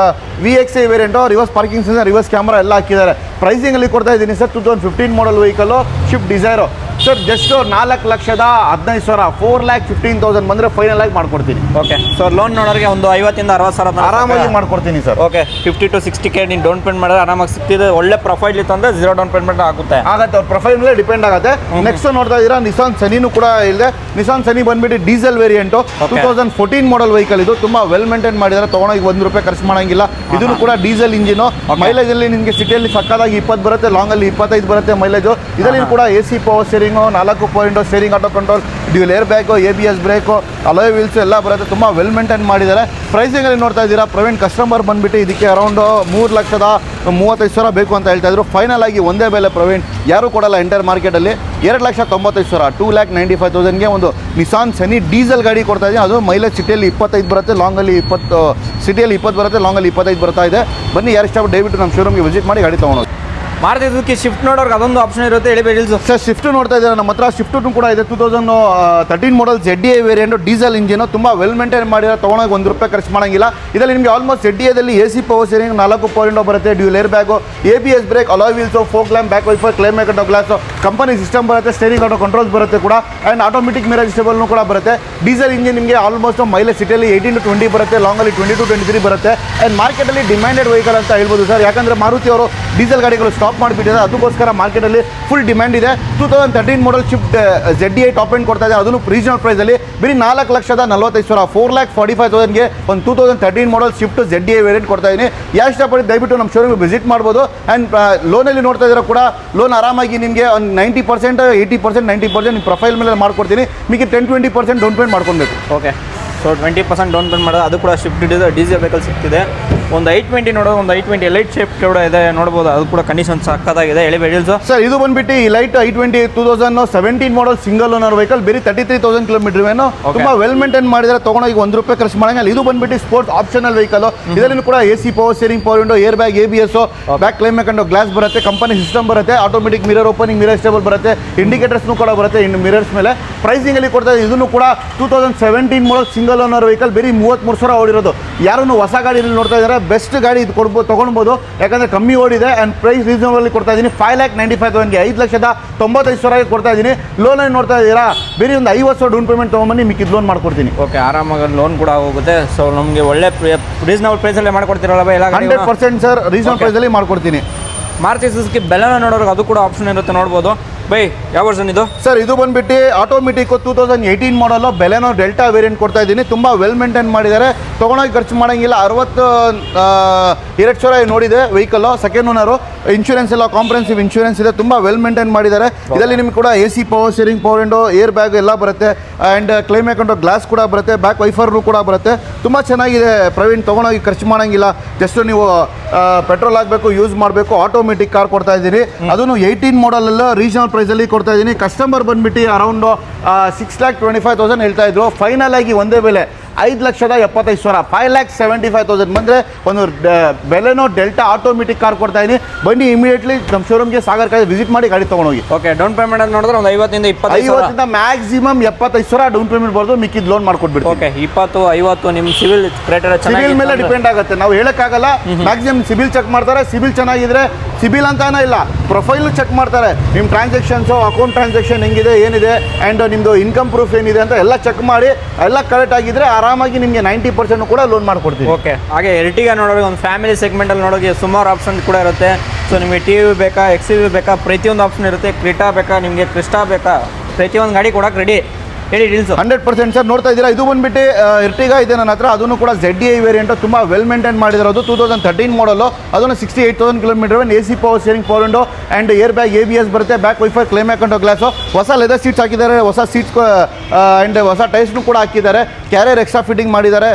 VXI variant, reverse parking sensor, reverse camera ಎಲ್ಲ ಹಾಕಿದ್ದಾರೆ. ಪ್ರೈಸಿಂಗಲ್ಲಿ ಕೊಡ್ತಾ ಇದ್ದೀನಿ sir. 2015 model vehicle, Swift Dzire sir just 4,15,000 4,15,000 ಬಂದರೆ ಫೈನಲ್ ಆಗಿ ಮಾಡ್ಕೊಡ್ತೀನಿ. ಓಕೆ, ಸೊ ಲೋನ್ ನೋಡೋರಿಗೆ ಒಂದು 50,000 60,000 ಆರಾಮಾಗಿ ಮಾಡ್ಕೊಡ್ತೀನಿ ಸರ್. ಓಕೆ, 50 to 60K ನೀನು ಡೌನ್ ಪೇಮೆಂಟ್ ಮಾಡಿದ್ರೆ ಆರಾಮಾಗಿ ಸಿಗ್ತಿದೆ. ಒಳ್ಳೆ ಪ್ರೊಫೈಲ್ ಇತ್ತು ಅಂದರೆ 0 ಡೌನ್ ಪೇಮೆಂಟ್ ಆಗುತ್ತೆ. ಅವ್ರ ಪ್ರೊಫೈಲ್ ಮೇಲೆ ಡಿಪೆಂಡ್ ಆಗುತ್ತೆ. ನೆಕ್ಸ್ಟ್ ನೋಡ್ತಾ ಇದ್ದೀರಾ ನಿಸಾನ್ ಸನಿನೂ ಕೂಡ ಇದೆ. ನಿಸಾನ್ ಸನಿ ಬಂದ್ಬಿಟ್ಟು ಡೀಸೆಲ್ ವೇರಿಯಂಟು 2014 ಮಾಡಲ್ ವೆಹಿಕಲ್. ಇದು ತುಂಬಾ ವೆಲ್ ಮೇಂಟೈನ್ ಮಾಡಿದ್ದಾರೆ. ತಗೊಂಡೋಗಿ ₹1 ಖರ್ಚು ಮಾಡಂಗಿಲ್ಲ. ಇದನ್ನು ಕೂಡ ಡೀಸೆಲ್ ಇಂಜಿನು. ಮೈಲೇಜ್ ಅಲ್ಲಿ ನಿಮಗೆ ಸಿಟಿಯಲ್ಲಿ ಸಕ್ಕದಾಗಿ 20 ಬರುತ್ತೆ, ಲಾಂಗ್ ಅಲ್ಲಿ 25 ಬರುತ್ತೆ ಮೈಲೇಜು. ಇದರಲ್ಲಿ ಕೂಡ AC power steering, 4 power window steering, auto control, dual air bag, ABS brake, alloy wheels ಎಲ್ಲ ಬರುತ್ತೆ. ತುಂಬಾ ವೆಲ್ ಮೇಂಟೈನ್ ಮಾಡಿದ್ದಾರೆ. ಪ್ರೈಸಿಂಗ್ ಅಲ್ಲಿ ನೋಡ್ತಾ ಇದ್ದೀರಾ ಪ್ರವೀಣ್ ಕಸ್ಟಮರ್ ಬಂದ್ಬಿಟ್ಟು ಇದಕ್ಕೆ ಅರೌಂಡ್ 3,35,000 ಬೇಕು ಅಂತ ಹೇಳ್ತಾ ಇದ್ರು. ಫೈನಲ್ ಆಗಿ ಒಂದೇ ಬೆಲೆ ಪ್ರವೀಣ್, ಯಾರು ಕೊಡಲ್ಲ ಎಂಟೈರ್ ಮಾರ್ಕೆಟಲ್ಲಿ. 2,95,000 2,95,000ಗೆ ಒಂದು ನಿಸಾನ್ ಸನಿ ಡೀಸೆಲ್ ಗಾಡಿ ಕೊಡ್ತಾ ಇದ್ದೀನಿ. ಅದು ಮೈಲೇಜ್ ಸಿಟಿಯಲ್ಲಿ 25 ಬರುತ್ತೆ, ಲಾಂಗಲ್ಲಿ 20, ಸಿಟಿಯಲ್ಲಿ 20 ಬರುತ್ತೆ, ಲಾಂಗಲ್ಲಿ 25 ಬರ್ತಾ ಇದೆ. ಬನ್ನಿ ಯಾರು ಇಷ್ಟಪಟ್ಟು ದಯವಿಟ್ಟು ನಮ್ಮ ಶೋರೂಮ್ಗೆ ವಿಸಿಟ್ ಮಾಡಿ ಗಾಡಿ ತೊಗೊಂಡೋಗಿ. ಮಾರುತಿ ಸುಜುಕಿ ಶಿಫ್ಟ್ ನೋಡೋರ್ಗೆ ಅದೊಂದು ಆಪ್ಷನ್ ಇರುತ್ತೆ, ಹೇಳಿ ಡೀಲ್ಸ್. ಸರ್ ಶಿಫ್ಟ್ ನೋಡ್ತಾ ಇದ್ದಾರೆ ನಮ್ಮ ಹತ್ರ. ಶಿಫ್ಟು ಕೂಡ ಇದೆ 2013 model ZDI variant diesel engine. ತುಂಬ ವೆಲ್ ಮೇಂಟೈನ್ ಮಾಡಿರೋ, ತೊಗೊಂಡೋಗಿ ₹1 ಖರ್ಚು ಮಾಡೋಂಗಿಲ್ಲ. ಇದರಲ್ಲಿ ನಿಮಗೆ ಆಲ್ಮೋಸ್ಟ್ ZDIದಲ್ಲಿ AC power steering, 4 power window ಬರುತ್ತೆ, dual air bag, ABS brake, alloy wheels, fog lamp, back wiper, claim maker glass, company system ಬರುತ್ತೆ, ಸ್ಟೇರಿಂಗ್ ಆಟೋ ಕಂಟ್ರೋಲ್ಸ್ ಬರುತ್ತೆ ಕೂಡ, ಆ್ಯಂಡ್ ಆಟೋಮೆಟಿಕ್ ಮಿರರ್ ಅಡ್ಜಸ್ಟೇಬಲ್ನು ಕೂಡ ಬರುತ್ತೆ. ಡೀಸೆಲ್ ಇಂಜಿನ್ ನಿಮಗೆ ಆಲ್ಮೋಸ್ಟ್ ಮೈಲೇಜ್ ಸಿಟಿಯಲ್ಲಿ 18 to 20 ಬರುತ್ತೆ, ಲಾಂಗಲ್ಲಿ 20 to 23 ಬರುತ್ತೆ. ಆ್ಯಂಡ್ ಮಾರ್ಕೆಟಲ್ಲಿ ಡಿಮ್ಯಾಂಡೆಡ್ ವೆಹಿಕಲ್ ಅಂತ ಹೇಳ್ಬೋದು ಸರ್. ಯಾಕಂದರೆ ಮಾರುತಿ ಅವರು ಡೀಸೆಲ್ ಗಾಡಿಗಳು ಸ್ಟಾಪ್ ಮಾಡಿಬಿಟ್ಟಿದ್ದಾರೆ. ಅದಕ್ಕೋಸ್ಕರ ಮಾರ್ಕೆಟಲ್ಲಿ ಫುಲ್ ಡಿಮ್ಯಾಂಡ್ ಇದೆ. 2013 ಮಾಡಲ್ ಶಿಫ್ಟ್ ZDI ಟಾಪ್ ಎಂಡ್ ಕೊಡ್ತಾ ಇದೆ, ಅದನ್ನು ರೀಜನಲ್ ಪ್ರೈಸಲ್ಲಿ ಬರೀ 4,45,000 4,45,000ಗೆ ಒಂದು 2013 ಮಾಡಲ್ ಶಿಫ್ಟ್ ZDI ವೇರಿಯಂಟ್ ಕೊಡ್ತಾ ಇದ್ದೀನಿ. ಯಾರು ಇಷ್ಟಪಟ್ಟು ದಯವಿಟ್ಟು ನಮ್ಮ ಶೋರೂಮ್ಗೆ ವಿಸಿಟ್ ಮಾಡ್ಬೋದು. ಆ್ಯಂಡ್ ಲೋನಲ್ಲಿ ನೋಡ್ತಾ ಇದ್ದೀರಾ ಕೂಡ ಲೋನ್ ಆರಾಮಾಗಿ ನಿಮಗೆ ಒಂದು 90%, 80%, 90% ನಿಮ್ಮ ಪ್ರೊಫೈಲ್ ಮೇಲೆ ಮಾಡ್ಕೊಡ್ತೀನಿ. ನಿಮಗೆ 10-20% ಡೌನ್ ಪೇಮೆಂಟ್ ಮಾಡ್ಕೊಬೇಕು. ಓಕೆ, ಸೊ 20% ಡೌನ್ ಪೇಮೆಂಟ್ ಮಾಡೋದು. ಅದು ಕೂಡ ಶಿಫ್ಟ್ ಡೀಸೆಲ್ ವೆಹಿಕಲ್ ಸಿಗ್ತಿದೆ. ಒಂದು 820 ನೋಡೋದು, ಒಂದು 820 ಲೈಟ್ ಶೇಪ್ ಕೂಡ ಇದೆ ನೋಡ್ಬೋದು. ಅದು ಕೂಡ ಕಂಡೀಷನ್ ಸಕ್ಕತ್ತಾಗಿದೆ, ಹೇಳಿ ಡೀಲ್ಸ್. ಸರ್ ಇದು ಬಂದ್ಬಿಟ್ಟು ಈ light 820 2017 model single owner vehicle, ಬರೀ 33,000 ಕಿಲೋಮೀಟರ್ ಏನು. ತುಂಬಾ ವೆಲ್ ಮೇಂಟೈನ್ ಮಾಡಿದ್ರೆ, ತೊಗೊಂಡೋಗಿ ₹1 ಖರ್ಚು ಮಾಡಂಗಿಲ್ಲ. ಇದು ಬಂದ್ಬಿಟ್ಟು ಸ್ಪೋರ್ಟ್ಸ್ ಆಪ್ಷನಲ್ ವೆಹಿಕಲ್. ಇದರಲ್ಲಿ ಕೂಡ AC power steering, power window, air bag, ABS, back ಕ್ಲೈಮ್ ಮೇಕರ್ ಗ್ಲಾಸ್ ಬರುತ್ತೆ, ಕಂಪನಿ ಸಿಸ್ಟಮ್ ಬರುತ್ತೆ, automatic mirror opening, mirror stable ಬರುತ್ತೆ, ಇಂಡಿಕೇಟರ್ಸ್ನು ಕೂಡ ಬರುತ್ತೆ ಇನ್ನು ಮಿರರ್ಸ್ ಮೇಲೆ. ಪ್ರೈಸಿಂಗ್ ಅಲ್ಲಿ ಕೊಡ್ತಾ ಇದೆ. ಇದನ್ನು ಕೂಡ 2017 ಮಾಡಲ್ ಸಿಂಗಲ್ ಓನರ್ ವೆಹಿಕಲ್, ಬರೀ 33,000 ಓಡಿರೋದು. ಯಾರನ್ನು ಹೊಸ ಗಾಡಿಯಲ್ಲಿ ನೋಡ್ತಾ ಇದ್ದಾರೆ, ಬೆಸ್ಟ್ ಗಾಡಿ ಇದು ತೊಗೊಳ್ಬೋದು. ಯಾಕಂದ್ರೆ ಕಮ್ಮಿ ಓಡಿದೆ ಆ್ಯಂಡ್ ಪ್ರೈಸ್ ರೀಸನಬಲ್ ಕೊಡ್ತಾ ಇದ್ದೀನಿ. 5,95,000ಗೆ 5,95,000 ಕೊಡ್ತಾ ಇದ್ದೀನಿ. ಲೋನಲ್ಲಿ ನೋಡ್ತಾ ಇದ್ದೀರಾ ಬೇರೆ ಒಂದು 50,000 ಡೌನ್ ಪೇಮೆಂಟ್ ತೊಗೊಂಬನ್ನಿ, ಮಿಕ್ಕಿದ್ದು ಲೋನ್ ಮಾಡ್ಕೊಡ್ತೀನಿ. ಓಕೆ, ಆರಾಮಾಗಿ ಲೋನ್ ಕೂಡ ಹೋಗುತ್ತೆ. ಸೊ ನಮಗೆ ಒಳ್ಳೆ ರೀಸನಬಲ್ ಪ್ರೈಸಲ್ಲೇ ಮಾಡ್ಕೊಡ್ತೀರಲ್ಲ ಬೈ? ಎಲ್ಲ 100% ಸರ್ ರೀಸನಬಲ್ ಪ್ರೈಸಲ್ಲಿ ಮಾಡ್ಕೊಡ್ತೀನಿ. ಮಾರುತಿ ಸುಜುಕಿ ಬೆಲೆನ ನೋಡೋರಿಗೆ ಅದು ಕೂಡ ಆಪ್ಷನ್ ಇರುತ್ತೆ, ನೋಡ್ಬೋದು. ಬೈ ಯಾವ ವರ್ಷನ್ ಇದು? ಸರ್ ಇದು ಬಂದ್ಬಿಟ್ಟು ಆಟೋಮೆಟಿಕ್ 2018 ಮಾಡಲು ಬೆಲೆನೋ ಡೆಲ್ಟಾ ವೇರಿಯಂಟ್ ಕೊಡ್ತಾ ಇದ್ದೀನಿ. ತುಂಬ ವೆಲ್ ಮೇಂಟೈನ್ ಮಾಡಿದ್ದಾರೆ, ತೊಗೊಂಡೋಗಿ ಖರ್ಚು ಮಾಡೋಂಗಿಲ್ಲ. 62,000 ನೋಡಿದೆ ವೆಹಿಕಲ್ಲು, ಸೆಕೆಂಡ್ ಓನರು. ಇನ್ಶೂರೆನ್ಸ್ ಎಲ್ಲ ಕಾಂಪ್ರೆನ್ಸಿವ್ ಇನ್ಶೂರೆನ್ಸ್ ಇದೆ. ತುಂಬ ವೆಲ್ ಮೇಂಟೈನ್ ಮಾಡಿದ್ದಾರೆ. ಇದರಲ್ಲಿ ನಿಮ್ಗೆ ಕೂಡ AC power steering, power window, air bag ಎಲ್ಲ ಬರುತ್ತೆ. ಆ್ಯಂಡ್ ಕ್ಲೈಮ್ ಮೇಕರ್ ಗ್ಲಾಸ್ ಕೂಡ ಬರುತ್ತೆ, ಬ್ಯಾಕ್ ವೈಫರ್ನು ಕೂಡ ಬರುತ್ತೆ. ತುಂಬ ಚೆನ್ನಾಗಿದೆ ಪ್ರವೀಣ್, ತೊಗೊಂಡೋಗಿ ಖರ್ಚು ಮಾಡೋಂಗಿಲ್ಲ. ಜಸ್ಟ್ ನೀವು ಪೆಟ್ರೋಲ್ ಹಾಕಬೇಕು, ಯೂಸ್ ಮಾಡಬೇಕು. ಆಟೋಮೆಟಿಕ್ ಕಾರ್ ಕೊಡ್ತಾ ಇದ್ದೀನಿ, ಅದನ್ನು 18 ಮಾಡಲ್ ರೀಜನಲ್ ಪ್ರೈಸಲ್ಲಿ ಕೊಡ್ತಾ ಇದ್ದೀನಿ. ಕಸ್ಟಮರ್ ಬಂದ್ಬಿಟ್ಟು ಅರೌಂಡ್ 6,25,000 ಹೇಳ್ತಾ ಇದ್ರು. ಫೈನಲ್ ಆಗಿ ಒಂದೇ ಬೆಲೆ 5,75,000 5,75,000 ಬಂದರೆ ಒಂದು ಬೆಲೆನೋ ಡೆಲ್ಟಾ ಆಟೋಮೆಟಿಕ್ ಕಾರ್ ಕೊಡ್ತಾ ಇದ್ದೀನಿ. ಬನ್ನಿ ಇಮಿಡಿಯೇಟ್ಲಿ ನಮ್ಮ ಶೋರೂಮ್ಗೆ ಸಾಗರ್ ಕಾಯಿ ವಿಸಿಟ್ ಮಾಡಿ ಗಾಡಿ ತೊಗೊಂಡೋಗಿ. ಓಕೆ, ಡೌನ್ ಪೇಮೆಂಟ್ ಅಂತ ನೋಡಿದ್ರೆ ಒಂದು 50,000 ಮ್ಯಾಕ್ಸಿಮಮ್ 75,000 ಡೌನ್ ಪೇಮೆಂಟ್ ಬರ್ದು, ಮಿಕ್ಕಿದ್ದು ಲೋನ್ ಮಾಡ್ಕೊಟ್ಬಿಡ್ತೀವಿ. ಓಕೆ, 20-50 ನಿಮ್ಮ ಸಿವಿಲ್ ಸಿಬಿಲ್ ಮೇಲೆ ಡಿಪೆಂಡ್ ಆಗುತ್ತೆ. ನಾವು ಹೇಳೋಕ್ಕಾಗಲ್ಲ. ಮ್ಯಾಕ್ಸಿಮಮ್ ಸಿಬಿಲ್ ಚೆಕ್ ಮಾಡ್ತಾರೆ. ಸಿಬಿಲ್ ಚೆನ್ನಾಗಿದ್ರೆ, ಸಿಬಿಲ್ ಅಂತಾನೆ ಇಲ್ಲ, ಪ್ರೊಫೈಲು ಚೆಕ್ ಮಾಡ್ತಾರೆ. ನಿಮ್ಮ ಟ್ರಾನ್ಸಾಕ್ಷನ್ಸು, ಅಕೌಂಟ್ ಟ್ರಾನ್ಸಾಕ್ಷನ್ ಹೆಂಗಿದೆ, ಏನಿದೆ, ಆ್ಯಂಡ್ ನಿಮ್ಮದು ಇನ್ಕಮ್ ಪ್ರೂಫ್ ಏನಿದೆ ಅಂತ ಎಲ್ಲ ಚೆಕ್ ಮಾಡಿ, ಎಲ್ಲ ಕರೆಕ್ಟ್ ಆಗಿದ್ರೆ ಆರಾಮಾಗಿ ನಿಮಗೆ 90% ಕೂಡ ಲೋನ್ ಮಾಡ್ಕೊಡ್ತೀವಿ. ಓಕೆ, ಹಾಗೆ ಎರ್ಟಿಗಾ ನೋಡೋರಿಗೆ ಒಂದು ಫ್ಯಾಮಿಲಿ ಸೆಗ್ಮೆಂಟಲ್ಲಿ ನೋಡೋರಿಗೆ ಸುಮಾರು ಆಪ್ಷನ್ ಕೂಡ ಇರುತ್ತೆ. ಸೊ ನಿಮಗೆ TV ಬೇಕಾ, XUV ಬೇಕಾ, ಪ್ರತಿಯೊಂದು ಆಪ್ಷನ್ ಇರುತ್ತೆ. ಕ್ರೀಟಾ ಬೇಕಾ, ನಿಮಗೆ ಕ್ರಿಸ್ಟಾ ಬೇಕಾ, ಪ್ರತಿಯೊಂದು ಗಾಡಿ ಕೊಡೋಕೆ ರೆಡಿ, ಹೇಳಿ ಡೀಲ್ಸ್. 100% ಸರ್ ನೋಡ್ತಾ ಇದ್ದೀರಾ. ಇದು ಬಂದ್ಬಿಟ್ಟು ಎರ್ಟಿಗಾ ಇದೆ ನನ್ನ ಹತ್ರ. ಅದನ್ನು ಕೂಡ ZDI ವೇರಿಯಂಟು ತುಂಬ ವೆಲ್ ಮೇಂಟೈನ್ ಮಾಡಿರೋದು. 2013 ಮಾಡಲು, ಅದನ್ನು 68,000 kilometre. AC power steering, power window and air bag, ABS ಬರುತ್ತೆ, back wiper, claim maker glass, ಹೊಸ ಲೆದರ್ ಸೀಟ್ಸ್ ಹಾಕಿದ್ದಾರೆ, ಹೊಸ ಸೀಟ್ಸ್ ಆ್ಯಂಡ್ ಹೊಸ ಟೈರ್ಸ್ನು ಕೂಡ ಹಾಕಿದ್ದಾರೆ, ಕ್ಯಾರಿಯರ್ ಎಕ್ಸ್ಟ್ರಾ ಫಿಟ್ಟಿಂಗ್ ಮಾಡಿದ್ದಾರೆ.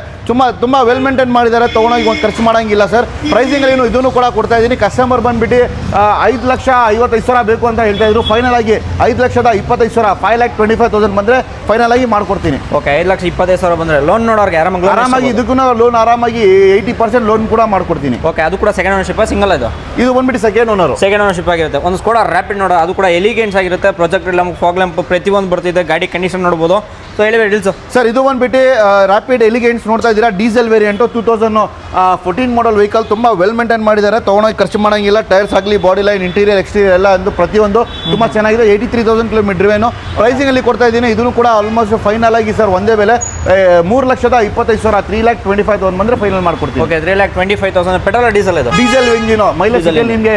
ತುಂಬ ವೆಲ್ ಮೇಂಟೈನ್ ಮಾಡಿದ್ದಾರೆ, ತೊಗೊಂಡೋಗಿ ಒಂದು ಖರ್ಚು ಮಾಡೋಂಗಿಲ್ಲ ಸರ್. ಪ್ರೈಸಿಂಗಲ್ಲಿ ಇದನ್ನು ಕೂಡ ಕೊಡ್ತಾ ಇದ್ದೀನಿ. ಕಸ್ಟಮರ್ ಬಂದ್ಬಿಟ್ಟು 5,55,000 ಬೇಕು ಅಂತ ಹೇಳ್ತಾ ಇದ್ರು. ಫೈನಲ್ ಆಗಿ 5,25,000 5,25,000 ಬಂದರೆ ಫೈನಲ್ ಆಗಿ ಮಾಡ್ಕೊಡ್ತೀನಿ. ಓಕೆ, 5,25,000 ಬಂದರೆ ಲೋನ್ ನೋಡೋರಿಗೆ ಆರಾಮಾಗಿ ಇದಕ್ಕೂ ಲೋನ್ ಆರಾಮಾಗಿ 80% ಲೋನ್ ಕೂಡ ಮಾಡ್ಕೊಡ್ತೀನಿ. ಓಕೆ, ಅದು ಕೂಡ ಸೆಕೆಂಡ್ ಓನರ್ಶಿಪ್ ಸಿಂಗಲ್? ಇದು ಬಂದ್ಬಿಟ್ಟು ಸೆಕೆಂಡ್ ಓನರ್ಶಿಪ್ ಆಗಿರುತ್ತೆ. ಒಂದು ಸ್ಕೋಡಾ ರ್ಯಾಪಿಡ್ ನೋಡೋ, ಅದು ಕೂಡ ಎಲಿಗೆಂಟ್ಸ್ ಆಗಿರುತ್ತೆ. ಪ್ರೊಜೆಕ್ಟ್ ಲ್ಯಾಂಪ್, ಫಾಗ್ ಲ್ಯಾಂಪ್ ಪ್ರತಿಯೊಂದು ಬರ್ತಿದೆ. ಗಾಡಿ ಕಂಡೀಷನ್ ನೋಡ್ಬೋದು. ಸೊ ಹೇಳಿ ಡೀಟೇಲ್ಸು. ಸರ್ ಇದು ಬಂದ್ಬಿಟ್ಟು ರ್ಯಾಪಿಡ್ ಎಲಿಗೆಂಟ್ಸ್ ನೋಡ್ತಾ ಇದ್ದೀರಾ, ಡೀಸೆಲ್ ವೇರಿಯಂಟು 2014 ಮಾಡಲ್ ವೆಹಿಕಲ್. ತುಂಬ ವೆಲ್ ಮೇಂಟೈನ್ ಮಾಡಿದ್ದಾರೆ, ತೊಗೊಂಡೋಗಿ ಖರ್ಚು ಮಾಡೋಂಗಿಲ್ಲ. ಟೈರ್ಸ್ ಆಗಲಿ, ಬಾಡಿ ಲೈನ್, ಇಂಟೀರಿಯರ್, ಎಕ್ಸ್ಟೀರಿಯರ್ ಎಲ್ಲ ಒಂದು ಪ್ರತಿಯೊಂದು ತುಂಬ ಚೆನ್ನಾಗಿದೆ. 83,000 ಕಿಲೋಮೀಟರ್ ವೇನು ಪ್ರೈಸಿಂಗಲ್ಲಿ ಕೊಡ್ತಾ ಇದ್ದೀನಿ. ಇದನ್ನು ಕೂಡ ಆಲ್ಮೋಸ್ಟ್ ಫೈನಲ್ ಆಗಿ ಸರ್ ಒಂದೇ ಬೆಲೆ 3,25,000, 3,25,000 ಬಂದರೆ ಫೈನಲ್ ಮಾಡ್ಕೊಡ್ತೀವಿ. ಓಕೆ, 3,25,000. ಪೆಟ್ರೋಲ್ ಡೀಸೆಲ್ ಇದು? Diesel engine. ಮೈಲೇಜ್ ನಿಮಗೆ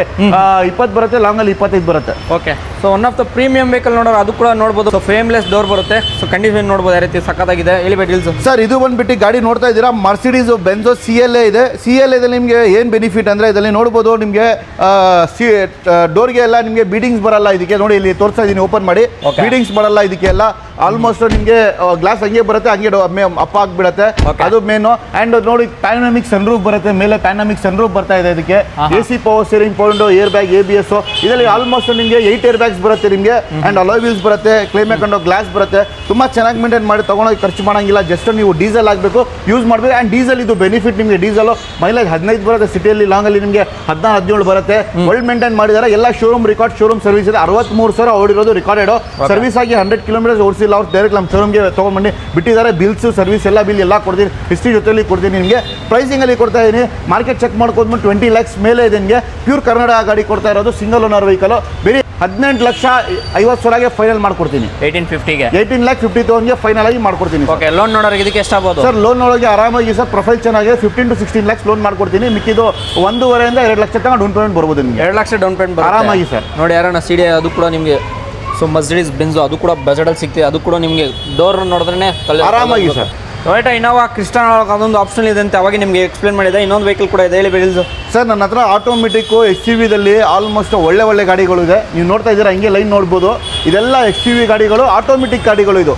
20 ಬರುತ್ತೆ, ಲಾಂಗಲ್ಲಿ 25 ಬರುತ್ತೆ. Okay, so one of the premium vehicle ನೋಡೋರು ಅದು ಕೂಡ ನೋಡ್ಬೋದು. ಸೊ ಫ್ರೇಮ್ಲೆಸ್ ಡೋರ್ ಬರುತ್ತೆ. ಸೊ ಕಂಡೀಷನ್ ನೋಡ್ಬೋದು ಯಾವ ರೀತಿ ಸಖತ್ತಾಗಿದೆ. ಹೇಳಿ ಡೀಟೇಲ್ಸ್ ಸರ್. ಇದು ಬಂದ್ಬಿಟ್ಟು ಗಾಡಿ ನೋಡ್ತಾ ಇದ್ದೀರಾ, ಮರ್ಸಿಡೀಸ್ ಬೆಂಜೋ CLA ಇದೆ. CLA ದಲ್ಲಿ ನಿಮಗೆ ಏನು ಬೆನಿಫಿಟ್ ಅಂದರೆ ಇದರಲ್ಲಿ ನೋಡ್ಬೋದು ನಿಮಗೆ ಡೋರ್ಗೆ ಎಲ್ಲ ನಿಮಗೆ ಬೀಡಿಂಗ್ಸ್ ಬರಲ್ಲ. ಇದಕ್ಕೆ ನೋಡಿ ಇಲ್ಲಿ ತೋರಿಸ್ತಾ ಇದ್ದೀನಿ, ಓಪನ್ ಮಾಡಿ. ಬೀಡಿಂಗ್ಸ್ ಬರಲ್ಲ ಇದಕ್ಕೆ ಎಲ್ಲ. ಆಲ್ಮೋಸ್ಟ್ ನಿಮಗೆ ಗ್ಲಾಸ್ ಹಂಗೆ ಬರುತ್ತೆ, ಹಂಗೆ ಅಪ್ಪ ಆಗಿಬಿಡುತ್ತೆ. ಅದು ಮೇನು. ಆ್ಯಂಡ್ ನೋಡಿ ಡೈನಾಮಿಕ್ ಸನ್ರೂಫ್ ಬರುತ್ತೆ ಮೇಲೆ. ಡೈನಾಮಿಕ್ ಸನ್ರೂಫ್ ಬರ್ತಾ ಇದೆ ಇದಕ್ಕೆ. AC power steering, power air bag, ABS. ಇದರಲ್ಲಿ ಆಲ್ಮೋಸ್ಟ್ ನಿಮಗೆ 8 ಏರ್ ಬ್ಯಾಗ್ಸ್ ಬರುತ್ತೆ ನಿಮಗೆ. ಆ್ಯಂಡ್ ಅಲಾಯ್ ವೀಲ್ಸ್ ಬರುತ್ತೆ, ಕ್ಲೇಮ್ ಹಾಕೊಂಡು ಗ್ಲಾಸ್ ಬರುತ್ತೆ. ತುಂಬ ಚೆನ್ನಾಗಿ ಮೇಂಟೈನ್ ಮಾಡಿ ತೊಗೊಂಡೋಗಿ ಖರ್ಚು ಮಾಡೋಂಗಿಲ್ಲ. ಜಸ್ಟ್ ನೀವು ಡೀಸೆಲ್ ಆಗಬೇಕು, ಯೂಸ್ ಮಾಡಬೇಕು. ಆ್ಯಂಡ್ ಡೀಸೆಲ್ ಇದು ಬೆನಿಫಿಟ್ ನಿಮಗೆ. ಡೀಸೆಲ್ ಮೈಲೇಜ್ 15 ಬರುತ್ತೆ, ಸಿಟಿಯಲ್ಲಿ ಲಾಂಗಲ್ಲಿ ನಿಮಗೆ 16-17 ಬರುತ್ತೆ. ಒಳ್ಳೆ ಮೇಂಟೈನ್ ಮಾಡಿದ್ದಾರೆ. ಎಲ್ಲ ಶೋರೂಮ್ ರಿಕಾರ್ಡ್, ಶೋರೂಮ್ ಸರ್ವಿಸ್ ಇದೆ. 63,000 ಓಡಿರೋದು ರಿಕಾರ್ಡೆಡ್ ಸರ್ವಿಸ್ ಆಗಿ. 100 ಕಿಲೋಮೀಟರ್ಸ್ ಓಡಿಸಿಲ್ಲ. ಅವ್ರು ಡೈರೆಕ್ಟ್ ನಮ್ಮ ಶೋರೂಮ್ಗೆ ತೊಗೊಂಡ್ಬಂದು ಬಿಟ್ಟಿದ್ದಾರೆ. ಬಿಲ್ಸು, ಸರ್ವಿಸ್ ಎಲ್ಲ ಬಿಲ್ ಎಲ್ಲ ಕೊಡ್ತೀನಿ. ಹಿಸ್ಟ್ರಿ ಜೊತೆಲಿ ಕೊಡ್ತೀನಿ ನಿಮಗೆ. ಪ್ರೈಸಿಂಗಲ್ಲಿ ಕೊಡ್ತಾ ಇದ್ದೀನಿ. ಮಾರ್ಕೆಟ್ ಚೆಕ್ ಮಾಡ್ಕೊಂಡ್ಬಿಟ್ಟು 20 lakhs ಮೇಲೆ ಇದೆ ನಿಮಗೆ. ಪ್ಯೂರ್ ಕರ್ನಾಟಕ ಗಾಡಿ ಕೊಡ್ತಾ ಇರೋದು, ಸಿಂಗಲ್ ಓನರ್ ವೆಹಿಕಲ್. ಬೇರೆ 18,50,000 ಫೈನಲ್ ಮಾಡ್ಕೊಡ್ತೀನಿ. 1850ಗೆ 18,50,000 ಫೈನಲ್ ಆಗಿ ಮಾಡ್ಕೊಡ್ತೀನಿ. ಓಕೆ, ಲೋನ್ ನೋಡೋರಿಗೆ ಇದಕ್ಕೆ ಎಷ್ಟಾಗ್ಬೋದು ಸರ್? ಲೋನ್ ಒಳಗೆ ಆರಾಮಾಗಿ ಸರ್ ಪ್ರೊಫೈಲ್ ಚೆನ್ನಾಗಿದೆ. 15 to 16 lakhs ಲೋನ್ ಮಾಡ್ಕೊಡ್ತೀನಿ. ಮಿಕ್ಕಿದು 1.5 2 ಲಕ್ಷ ತನಕ ಡೌನ್ ಪೇಮೆಂಟ್ ಬರ್ಬೋದು ನಿಮಗೆ. 2 ಲಕ್ಷ ಡೌನ್ ಪೇಮೆಂಟ್ ಆರಾಮಾಗಿ ಸರ್. ನೋಡಿ ಯಾರನ್ನ ಸಿಡಿ ಅದು ಕೂಡ ನಿಮಗೆ. ಸೊ ಮರ್ಸಿಡೀಸ್ ಬೆಂಜೋ ಅದು ಕೂಡ ಬಜೆಟಲ್ಲಿ ಸಿಗ್ತಿದೆ. ಅದು ಕೂಡ ನಿಮಗೆ ಡೋರ್ ನೋಡಿದ್ರೆ ಆರಾಮಾಗಿ ಸರ್. ಟೊಯೋಟಾ ಇನೋವಾ ಕ್ರಿಸ್ಟಾ ಅದೊಂದು ಆಪ್ಷನ್ ಇದೆ ಅಂತ ಅವಾಗ ನಿಮಗೆ ಎಕ್ಸ್ಪ್ಲೇನ್ ಮಾಡಿದೆ. ಇನ್ನೊಂದು ವೆಹಿಕಲ್ ಕೂಡ ಇದೆ, ಹೇಳಿ ಡೀಟೇಲ್ಸ್ ಸರ್. ನನ್ನ ಹತ್ರ ಆಟೋಮೆಟಿಕ್ಕು XUV-ದಲ್ಲಿ ಆಲ್ಮೋಸ್ಟ್ ಒಳ್ಳೆ ಗಾಡಿಗಳು ಇದೆ. ನೀವು ನೋಡ್ತಾ ಇದ್ದೀರಾ, ಹಂಗೆ ಲೈನ್ ನೋಡ್ಬೋದು. ಇದೆಲ್ಲ XUV ಗಾಡಿಗಳು, ಆಟೋಮೆಟಿಕ್ ಗಾಡಿಗಳು. ಇದು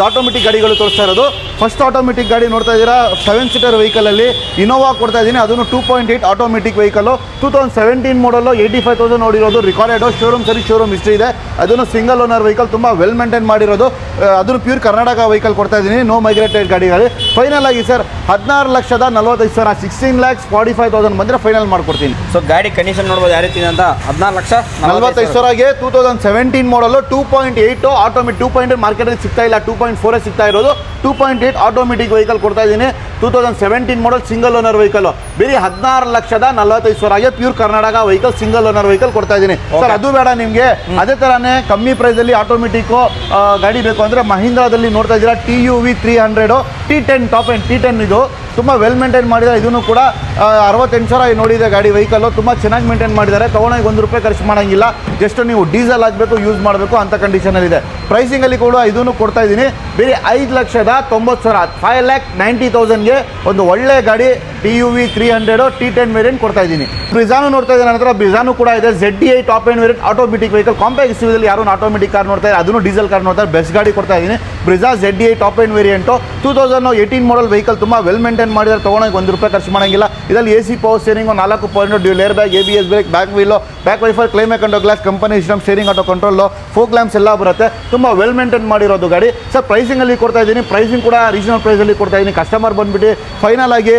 ಆಟೋಮೆಟಿಕ್ ಗಾಡಿಗಳು ತೋರಿಸ್ತಾ ಇರೋದು. ಫಸ್ಟ್ ಆಟೋಮೆಟಿಕ್ ಗಾಡಿ ನೋಡ್ತಾ ಇದ್ದೀರಾ, 7 ಸೀಟರ್ ವೆಹಿಕಲಲ್ಲಿ ಇನೋವಾ ಕೊಡ್ತಾ ಇದ್ದೀನಿ. ಅದನ್ನು 2.8 ಆಟೋಮೆಟಿಕ್ ವೆಹಿಕಲು. 2017 ಮಾಡಲು 85,000 ಓಡಿರೋದು, ರಿಕಾರ್ಡೆಡ್. ಶೋರೂಮ್ ಸರಿ, ಶೋರೂಮ್ ಹಿಸ್ಟ್ರಿ ಇದೆ. ಅದನ್ನು ಸಿಂಗಲ್ ಓನರ್ ವೆಹಿಕಲ್, ತುಂಬ ವೆಲ್ ಮೇಂಟೈನ್ ಮಾಡಿರೋದು. ಅದನ್ನು ಪ್ಯೂರ್ ಕರ್ನಾಟಕ ವೆಹಿಕಲ್ ಕೊಡ್ತಾ ಇದ್ದೀನಿ. ನೋ ಮೈಗ್ರೇಟೆಡ್ ಗಾಡಿಗಳು. ಫೈನಲ್ ಆಗಿ ಸರ್ 16,45,000, 16,45,000 ಬಂದರೆ ಫೈನಲ್ ಮಾಡ್ಕೊಡ್ತೀನಿ. ಸೊ ಗಾಡಿ ಕಂಡೀಷನ್ ನೋಡ್ಬೋದು ಯಾವ ರೀತಿ ಅಂತ. 14,45,000ಗೆ 2017 ಮಾಡಲು 2.8 ಆಟೋಮೆಟಿಕ್. 2.8 ಮಾರ್ಕೆಟಲ್ಲಿ ಸಿಗ್ತಾ ಇಲ್ಲ, 2.4 ಸಿಗ್ತಾ ಇರೋದು. 2.8 ಆಟೋಮೆಟಿಕ್ ವೆಹಿಕಲ್ ಕೊಡ್ತಾ ಇದ್ದೀನಿ. 2017 ಮಾಡಲ್ ಸಿಂಗಲ್ ಓನರ್ ವೆಹಿಕಲ್. ಬೇರೆ 16,45,000 pure Karnataka vehicle, single owner vehicle ಕೊಡ್ತಾ ಇದ್ದೀನಿ ಸರ್. ಅದು ಬೇಡ ನಿಮಗೆ, ಅದೇ ಥರನೇ ಕಮ್ಮಿ ಪ್ರೈಸಲ್ಲಿ ಆಟೋಮೆಟಿಕ್ ಗಾಡಿ ಬೇಕು ಅಂದರೆ ಮಹೀಂದ್ರಾದಲ್ಲಿ ನೋಡ್ತಾ ಇದ್ದೀರಾ, TUV 300 T10 top end T10 ಇದು. ತುಂಬ ವೆಲ್ ಮೇಂಟೈನ್ ಮಾಡಿದ್ದಾರೆ. ಇದನ್ನು ಕೂಡ 68,000 ನೋಡಿದೆ ಗಾಡಿ ವೆಹಿಕಲ್ಲು. ತುಂಬ ಚೆನ್ನಾಗಿ ಮೇಂಟೈನ್ ಮಾಡಿದ್ದಾರೆ. ತೊಗೊಂಡೋಗಿ ₹1 ಖರ್ಚು ಮಾಡೋಂಗಿಲ್ಲ. ಜಸ್ಟ್ ನೀವು ಡೀಸೆಲ್ ಆಗಬೇಕು, ಯೂಸ್ ಮಾಡಬೇಕು ಅಂತ ಕಂಡೀಷನಲ್ಲಿದೆ. ಪ್ರೈಸಿಂಗಲ್ಲಿ ಕೂಡ ಇದನ್ನು ಕೊಡ್ತಾ ಇದ್ದೀನಿ. ಬೇರೆ 5,90,000, 5,90,000ಗೆ ಒಂದು ಒಳ್ಳೆ ಗಾಡಿ TUV 300 T10 ವೇರಿಯಂಟ್ ಕೊಡ್ತಾ ಇದ್ದೀನಿ. ಬ್ರಿಜಾನು ನೋಡ್ತಾ ಇದ್ದೀನಿ. ನಂತರ ಬ್ರಿಜಾನು ಕೂಡ ಇದೆ. ZDI top end variant automatic vehicle. Compact SUV-ದಲ್ಲಿ ಯಾರು ಆಟೋಮೆಟಿಕ್ ಕಾರ್ ನೋಡ್ತಾ ಇದ್ದಾರೆ, ಅದನ್ನು ಡೀಸೆಲ್ ಕಾರ್ ನೋಡ್ತಾರೆ. ಬೆಸ್ಟ್ ಗಾಡಿ ಕೊಡ್ತಾ ಇದ್ದೀನಿ. Brezza ZDI top end variant 2018 model vehicle. ತುಂಬ ವೆಲ್ ಮೇಂಟೈನ್ ಮಾಡಿದ್ದಾರೆ. ತೊಗೊಂಡೋಗಿ ₹1 ಖರ್ಚು ಮಾಡೋಂಗಿಲ್ಲ. ಇದರಲ್ಲಿ AC power steering, 4 point dual air bag, ABS brake, back wheel, back wiper, claim ಹಾಕೊಂಡು glass, company system, steering auto control, fog lamps ಎಲ್ಲ ಬರುತ್ತೆ. ತುಂಬ ವೆಲ್ ಮೇಂಟೈನ್ ಮಾಡಿರೋದು ಗಾಡಿ ಸರ್. ಪ್ರೈಸಿಂಗಲ್ಲಿ ಕೊಡ್ತಾ ಇದ್ದೀನಿ. ಪ್ರೈಸಿಂಗ್ ಕೂಡ ರೀಸನಬಲ್ ಪ್ರೈಸಲ್ಲಿ ಕೊಡ್ತಾ ಇದ್ದೀನಿ. ಕಸ್ಟಮರ್ ಬಂದುಬಿಟ್ಟು ಫೈನಲ್ ಆಗಿ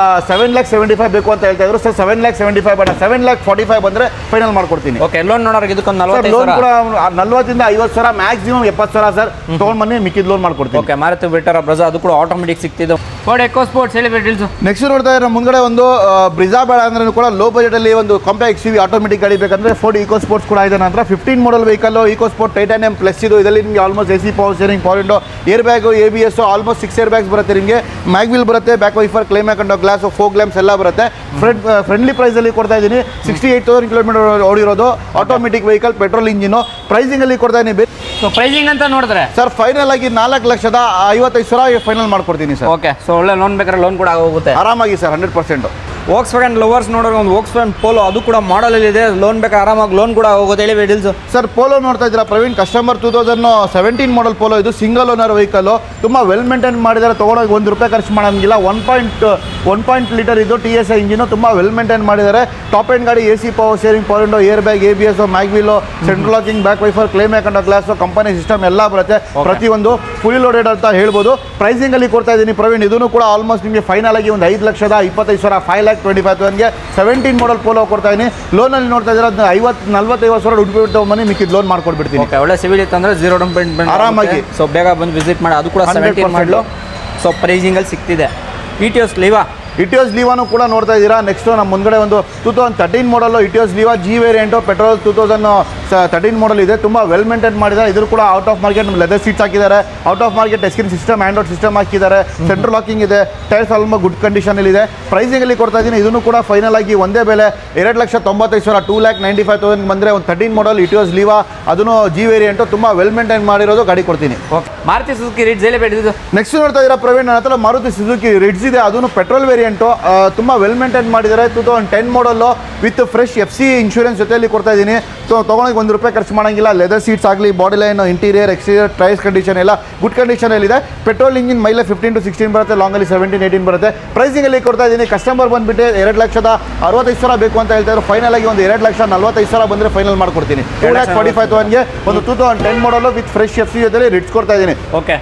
7,75,000 ಬೇಕು ಅಂತ ಹೇಳ್ತಾ ಇದ್ರು ಸರ್. 7,75,000 ಬೇಡ, 7,45,000 ಬಂದರೆ ಫೈನಲ್ ಮಾಡ್ಕೊಡ್ತೀನಿ. ಓಕೆ, ಲೋನ್ ನೋಡೋರಿಗೆ ಇದಕ್ಕೊಂದು ಲೋನ್ ಕೂಡ 40,000 to 50,000, ಮ್ಯಾಕ್ಸಿಮಮ್ 70,000 ಸರ್. ತೊಗೊಂಡು ಬನ್ನಿ, ಮಿಕ್ಕಿದ ಲೋನ್ ಮಾಡ್ಕೊಡ್ತೀನಿ. ಓಕೆ, ಮಾರುತಿ ವಿಕ್ಟರ್ ಬ್ರೆಜಾ ಅದು ಕೂಡ ಆಟೋಮೆಟಿಕ್ ಸಿಗ್ತಿದ್ದು. ಫೋರ್ಡ್ ಎಕೋ ಸ್ಪೋರ್ಟ್ಸ್, ಹೇಳಿ ಡೀಟೇಲ್ಸ್. ನೆಕ್ಸ್ಟ್ ನೋಡ್ತಾ ಇದ್ರೆ ಮುಂದ್ಗಡೆ ಒಂದು ಬ್ರಿಜಾ ಬೇಡ ಅಂದ್ರೆ ಕೂಡ ಲೋ ಬಜೆಟಲ್ಲಿ ಒಂದು ಕಾಂಪ್ಯಾಕ್ಟ್ XUV ಆಟೋಮೆಟಿಕ್ ಗಾಡಿ ಬೇಕಂದ್ರೆ ಫೋರ್ಡ್ ಇಕೋ ಸ್ಪೋರ್ಟ್ಸ್ ಕೂಡ ಇದೆ. ನಂತರ 15 model vehicle EcoSport Titanium plus ಇದು. ಇದರಲ್ಲಿ ನಿಮಗೆ almost AC power steering, power window, air bag, ABS, ಆಲ್ಮೋಸ್ಟ್ 6 ಏರ್ ಬ್ಯಾಗ್ಸ್ ಬರುತ್ತೆ ನಿಮಗೆ. ಮ್ಯಾಗ್ವಿಲ್ ಬರುತ್ತೆ, ಬ್ಯಾಕ್ ವೈಫರ್, ಕ್ಲೈಮ್ ಹಾಕೊಂಡು ಗ್ಲಾಸ್, ಫೋಕ್ ಲ್ಯಾಂಪ್ಸ್ ಎಲ್ಲ ಬರುತ್ತೆ. ಫ್ರೆಂಡ್ಲಿ ಪ್ರೈಸಲ್ಲಿ ಕೊಡ್ತಾ ಇದ್ದೀನಿ. 68,000 ಕಿಲೋಮೀಟರ್ ಓಡಿರೋದು, ಆಟೋಮೆಟಿಕ್ ವೆಹಿಕಲ್, ಪೆಟ್ರೋಲ್ ಇಂಜಿನು. ಪ್ರೈಸಿಂಗಲ್ಲಿ ಕೊಡ್ತಾ ಇದ್ದೀನಿ. ಸೊ ಪ್ರೈಸಿಂಗ್ ಅಂತ ನೋಡಿದ್ರೆ ಸರ್ ಫೈನಲ್ ಆಗಿ 4,55,000 ಫೈನಲ್ ಮಾಡ್ಕೊಡ್ತೀನಿ ಸರ್. ಓಕೆ, ಸೊ ಒಳ್ಳೆ ಲೋನ್ ಬೇಕಾದ್ರೆ ಲೋನ್ ಕೂಡ ಹೋಗುತ್ತೆ ಆರಾಮಾಗಿ ಸರ್, 100%. ವೋಕ್ಸ್ವ್ಯಾಗನ್ ಲವರ್ಸ್ ನೋಡೋರು ಒಂದು ವೋಕ್ಸ್ವ್ಯಾಗನ್ ಪೋಲೋ ಅದು ಕೂಡ ಮಾಡಲಿದೆ. ಲೋನ್ ಬೇಕಾ ಆರಾಮಾಗಿ ಲೋನ್ ಕೂಡ ಹೋಗುತ್ತೆ. ಹೇಳಿ ಡೀಟೇಲ್ಸ್ ಸರ್. ಪೋಲೋ ನೋಡ್ತಾ ಇದ್ದೀರಾ ಪ್ರವೀಣ್, ಕಸ್ಟಮರ್ 2017 ಮಾಡಲ್ ಪೋಲೋ. ಇದು ಸಿಂಗಲ್ ಓನರ್ ವೆಹಿಕಲ್. ತುಂಬ ವೆಲ್ ಮೇಂಟೈನ್ ಮಾಡಿದ್ದಾರೆ. ತೊಗೊಂಡೋಗಿ ₹1 ಖರ್ಚು ಮಾಡೋಂಗಿಲ್ಲ. 1.1 ಲೀಟರ್ ಇದು TSI ಇಂಜಿನು. ತುಂಬ ವೆಲ್ ಮೇಂಟೈನ್ ಮಾಡಿದ್ದಾರೆ. ಟಾಪ್ ಎಂಡ್ ಗಾಡಿ. AC power steering, power window, air bag, ABS, mag wheel, central locking, back wiper, claim ಹಾಕೊಂಡು ಗ್ಲಾಸ್, ಕಂಪನಿ ಸಿಸ್ಟಮ್ ಎಲ್ಲ ಬರುತ್ತೆ. ಪ್ರತಿಯೊಂದು ಫುಲ್ ಲೋಡೆಡ್ ಅಂತ ಹೇಳ್ಬೋದು. ಪ್ರೈಸಿಂಗಲ್ಲಿ ಕೊಡ್ತಾ ಇದ್ದೀನಿ ಪ್ರವೀಣ್. ಇದನ್ನು ಕೂಡ ಆಲ್ಮೋಸ್ಟ್ ನಿಮಗೆ ಫೈನಲ್ ಆಗಿ ಒಂದು 5,25,000, 3,25,000ಗೆ 17 ಮಾಡಲ್ ಪೋಲೋ ಕೊಡ್ತಾ ಇದೀನಿ. ಲೋನಲ್ಲಿ ನೋಡ್ತಾ ಇದ್ದೀರಾ 45 ಸಾವಿರ ದುಡ್ಡು ಬಿಟ್ಟು ಮನೆ ಮಿಕ್ಕಿದ ಲೋನ್ ಮಾಡ್ಕೊಡ್ಬಿಡ್ತೀನಿ. ಓಕೆ, ಒಳ್ಳೆ ಸಿವಿಲ್ ಇತ್ತು ಅಂದರೆ 0 ಡೌನ್ ಪೇಮೆಂಟ್ ಆರಾಮಾಗಿ. ಸೊ ಬೇಗ ಬಂದು ವಿಸಿಟ್ ಮಾಡಿ. ಅದು ಕೂಡ 17 ಮಾಡಲು ಸೊ ಪ್ರೈಸಿಂಗಲ್ಲಿ ಸಿಗ್ತಿದೆ. ಇಟಿಯೋಸ್ ಲೀವಾ ಇಟಿಯೋಸ್ ಲೀವಾನು ಕೂಡ ನೋಡ್ತಾ ಇದ್ದೀರಾ. ನೆಕ್ಸ್ಟ್ ನಮ್ಮ ಮುಂದ್ಗಡೆ ಒಂದು 2013 model Etios Liva G variant petrol 2013 model ಇದೆ. ತುಂಬ ವೆಲ್ ಮೇಂಟೈನ್ ಮಾಡಿದ್ದಾರೆ. ಇದ್ರು ಕೂಡ out of market leather seats ಹಾಕಿದ್ದಾರೆ. Out of market touchscreen system Android system ಹಾಕಿದ್ದಾರೆ. ಸೆಂಟ್ರಲ್ ಲಾಕಿಂಗ್ ಇದೆ. ಟೈರ್ಸ್ ಆಲ್ಮೋಸ್ಟ್ ಗುಡ್ ಕಂಡೀಷನಲ್ಲಿ ಇದೆ. ಪ್ರೈಸಿಂಗಲ್ಲಿ ಕೊಡ್ತಾ ಇದ್ದೀನಿ. ಇದನ್ನು ಕೂಡ ಫೈನಲ್ ಆಗಿ ಒಂದೇ ಬೆಲೆ 2,95,000 2,95,000 ಬಂದರೆ ಒಂದು 13 ಮಾಡಲ್ ಇಟಿಯೋಸ್ ಲೀವಾ ಅದನ್ನು ಜಿ ವೇರಿಯಂಟು ತುಂಬ ವೆಲ್ ಮೇಂಟೈನ್ ಮಾಡಿರೋದು ಗಾಡಿ ಕೊಡ್ತೀನಿ. ಓಕೆ, ಮಾರುತಿ ಸುಜುಕಿ ರಿಡ್ಜ್ ಎಲ್ಲಿ ಬೆಳೆದಿದ್ದು? ನೆಕ್ಸ್ಟ್ ನೋಡ್ತಾ ಇದ್ದೀರಾ ಪ್ರವೀಣ್, ನನ್ನ ಹತ್ರ ಮಾರುತಿ ಸುಜುಕಿ ರಿಡ್ಜ್ ಇದೆ. ಅದನ್ನು ಪೆಟ್ರೋಲ್ ವೇರಿಯಂಟು ತುಂಬ ವೆಲ್ ಮೇಂಟೈನ್ ಮಾಡಿದ್ದಾರೆ. 2010 model with fresh FC insurance ಜೊತೆಯಲ್ಲಿ ಕೊಡ್ತಾ ಇದ್ದೀನಿ. ಸೊ ತೊಗೊಳಕ್ಕೆ ₹1 ಖರ್ಚು ಮಾಡೋಂಗಿಲ್ಲ. ಲೆದರ್ ಸೀಟ್ಸ್ ಆಗಲಿ, body line, interior, exterior, tyres condition ಎಲ್ಲ ಗುಡ್ ಕಂಡೀಷನಲ್ಲಿದೆ. ಪೆಟ್ರೋಲ್ ಇಂಜಿನ್ ಮೈಲೇಜ್ 15 to 16 ಬರುತ್ತೆ. ಲಾಂಗಲ್ಲಿ 17-18 ಬರುತ್ತೆ. ಪ್ರೈಸಿಂಗಲ್ಲಿ ಕೊಡ್ತಾ ಇದ್ದೀನಿ. ಕಸ್ಟಮರ್ ಬಂದುಬಿಟ್ಟು 2,65,000 ಬೇಕು ಅಂತ ಹೇಳ್ತಾ ಇದ್ರು. ಫೈನಲ್ ಆಗಿ ಒಂದು 2,45,000 ಬಂದರೆ ಫೈನಲ್ ಮಾಡ್ಕೊಡ್ತೀನಿ. 2,45,000ಗೆ ಒಂದು 2010 ಮಾಡಲು ವಿತ್ ಫ್ರೆಶ್ FC ಜೊತೆಲಿ ರಿಡ್ಜ್ ಕೊಡ್ತಾ ಇದ್ದೀನಿ. ಓಕೆ,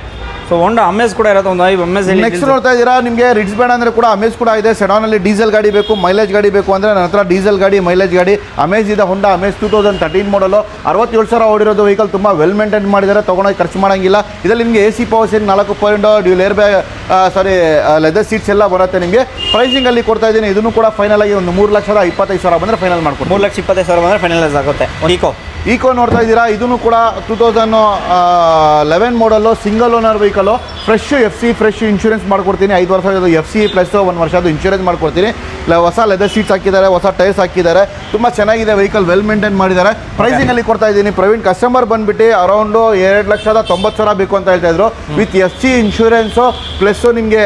ಸೊ ಹೋಂಡಾ ಅಮೇಜ್ ಕೂಡ ಇರುತ್ತೆ. ಒಂದು ಅಮೇಜ್ ನೆಕ್ಸ್ಟ್ ನೋಡ್ತಾ ಇದ್ದೀರಾ, ನಿಮಗೆ ರಿಡ್ಜ್ ಬೇಡ ಅಂದರೆ ಕೂಡ ಅಮೇಜ್ ಕೂಡ ಇದೆ. ಸೆಡಾನಲ್ಲಿ ಡೀಸೆಲ್ ಗಾಡಿ ಬೇಕು, ಮೈಲೇಜ್ ಗಾಡಿ ಬೇಕು ಅಂದರೆ ನನ್ನ ಹತ್ರ ಡೀಸೆಲ್ ಗಾಡಿ, ಮೈಲೇಜ್ ಗಾಡಿ ಅಮೇಜ್ ಇದೆ. ಹೋಂಡಾ ಅಮೇಜ್ 2013 ಮಾಡಲು 67,000 ಓಡಿರೋದು ವೆಹಿಕಲ್. ತುಂಬ ವೆಲ್ ಮೇಂಟೈನ್ ಮಾಡಿದ್ದಾರೆ. ತೊಗೊಂಡೋಗಿ ಖರ್ಚು ಮಾಡೋಂಗಿಲ್ಲ. ಇದರಲ್ಲಿ ನಿಮಗೆ AC power steering 4 point dual air bag leather seats ಎಲ್ಲ ಬರುತ್ತೆ. ನಿಮಗೆ ಪ್ರೈಸಿಂಗಲ್ಲಿ ಕೊಡ್ತಾ ಇದ್ದೀನಿ. ಇದನ್ನು ಕೂಡ ಫೈನಲ್ ಆಗಿ ಒಂದು 3,25,000 ಬಂದರೆ ಫೈನಲ್ ಮಾಡ್ಕೊಡ್ತೀನಿ. 3,25,000 ಬಂದರೆ ಫೈನಲೈಸ್ ಆಗುತ್ತೆ. ಈಕೋ ನೋಡ್ತಾ ಇದ್ದೀರಾ. ಇದನ್ನು ಕೂಡ 2011 ಮಾಡಲು single owner vehicle. Fresh FC fresh insurance ಮಾಡ್ಕೊಡ್ತೀನಿ. 5 ವರ್ಷದ FC ಪ್ಲಸ್ 1 ವರ್ಷದ್ದು ಇನ್ಶೂರೆನ್ಸ್ ಮಾಡ್ಕೊಡ್ತೀನಿ. ಹೊಸ ಲೆದರ್ ಸೀಟ್ಸ್ ಹಾಕಿದ್ದಾರೆ, ಹೊಸ ಟೈರ್ಸ್ ಹಾಕಿದ್ದಾರೆ. ತುಂಬ ಚೆನ್ನಾಗಿದೆ ವೆಹಿಕಲ್, ವೆಲ್ ಮೇಂಟೈನ್ ಮಾಡಿದ್ದಾರೆ. ಪ್ರೈಸಿಂಗಲ್ಲಿ ಕೊಡ್ತಾ ಇದ್ದೀನಿ. ಪ್ರವೀಣ್, ಕಸ್ಟಮರ್ ಬಂದುಬಿಟ್ಟು ಅರೌಂಡು 2,90,000 ಬೇಕು ಅಂತ ಹೇಳ್ತಾ ಇದ್ರು. ವಿತ್ FC ಇನ್ಶೂರೆನ್ಸು ಪ್ಲಸ್ಸು ನಿಮಗೆ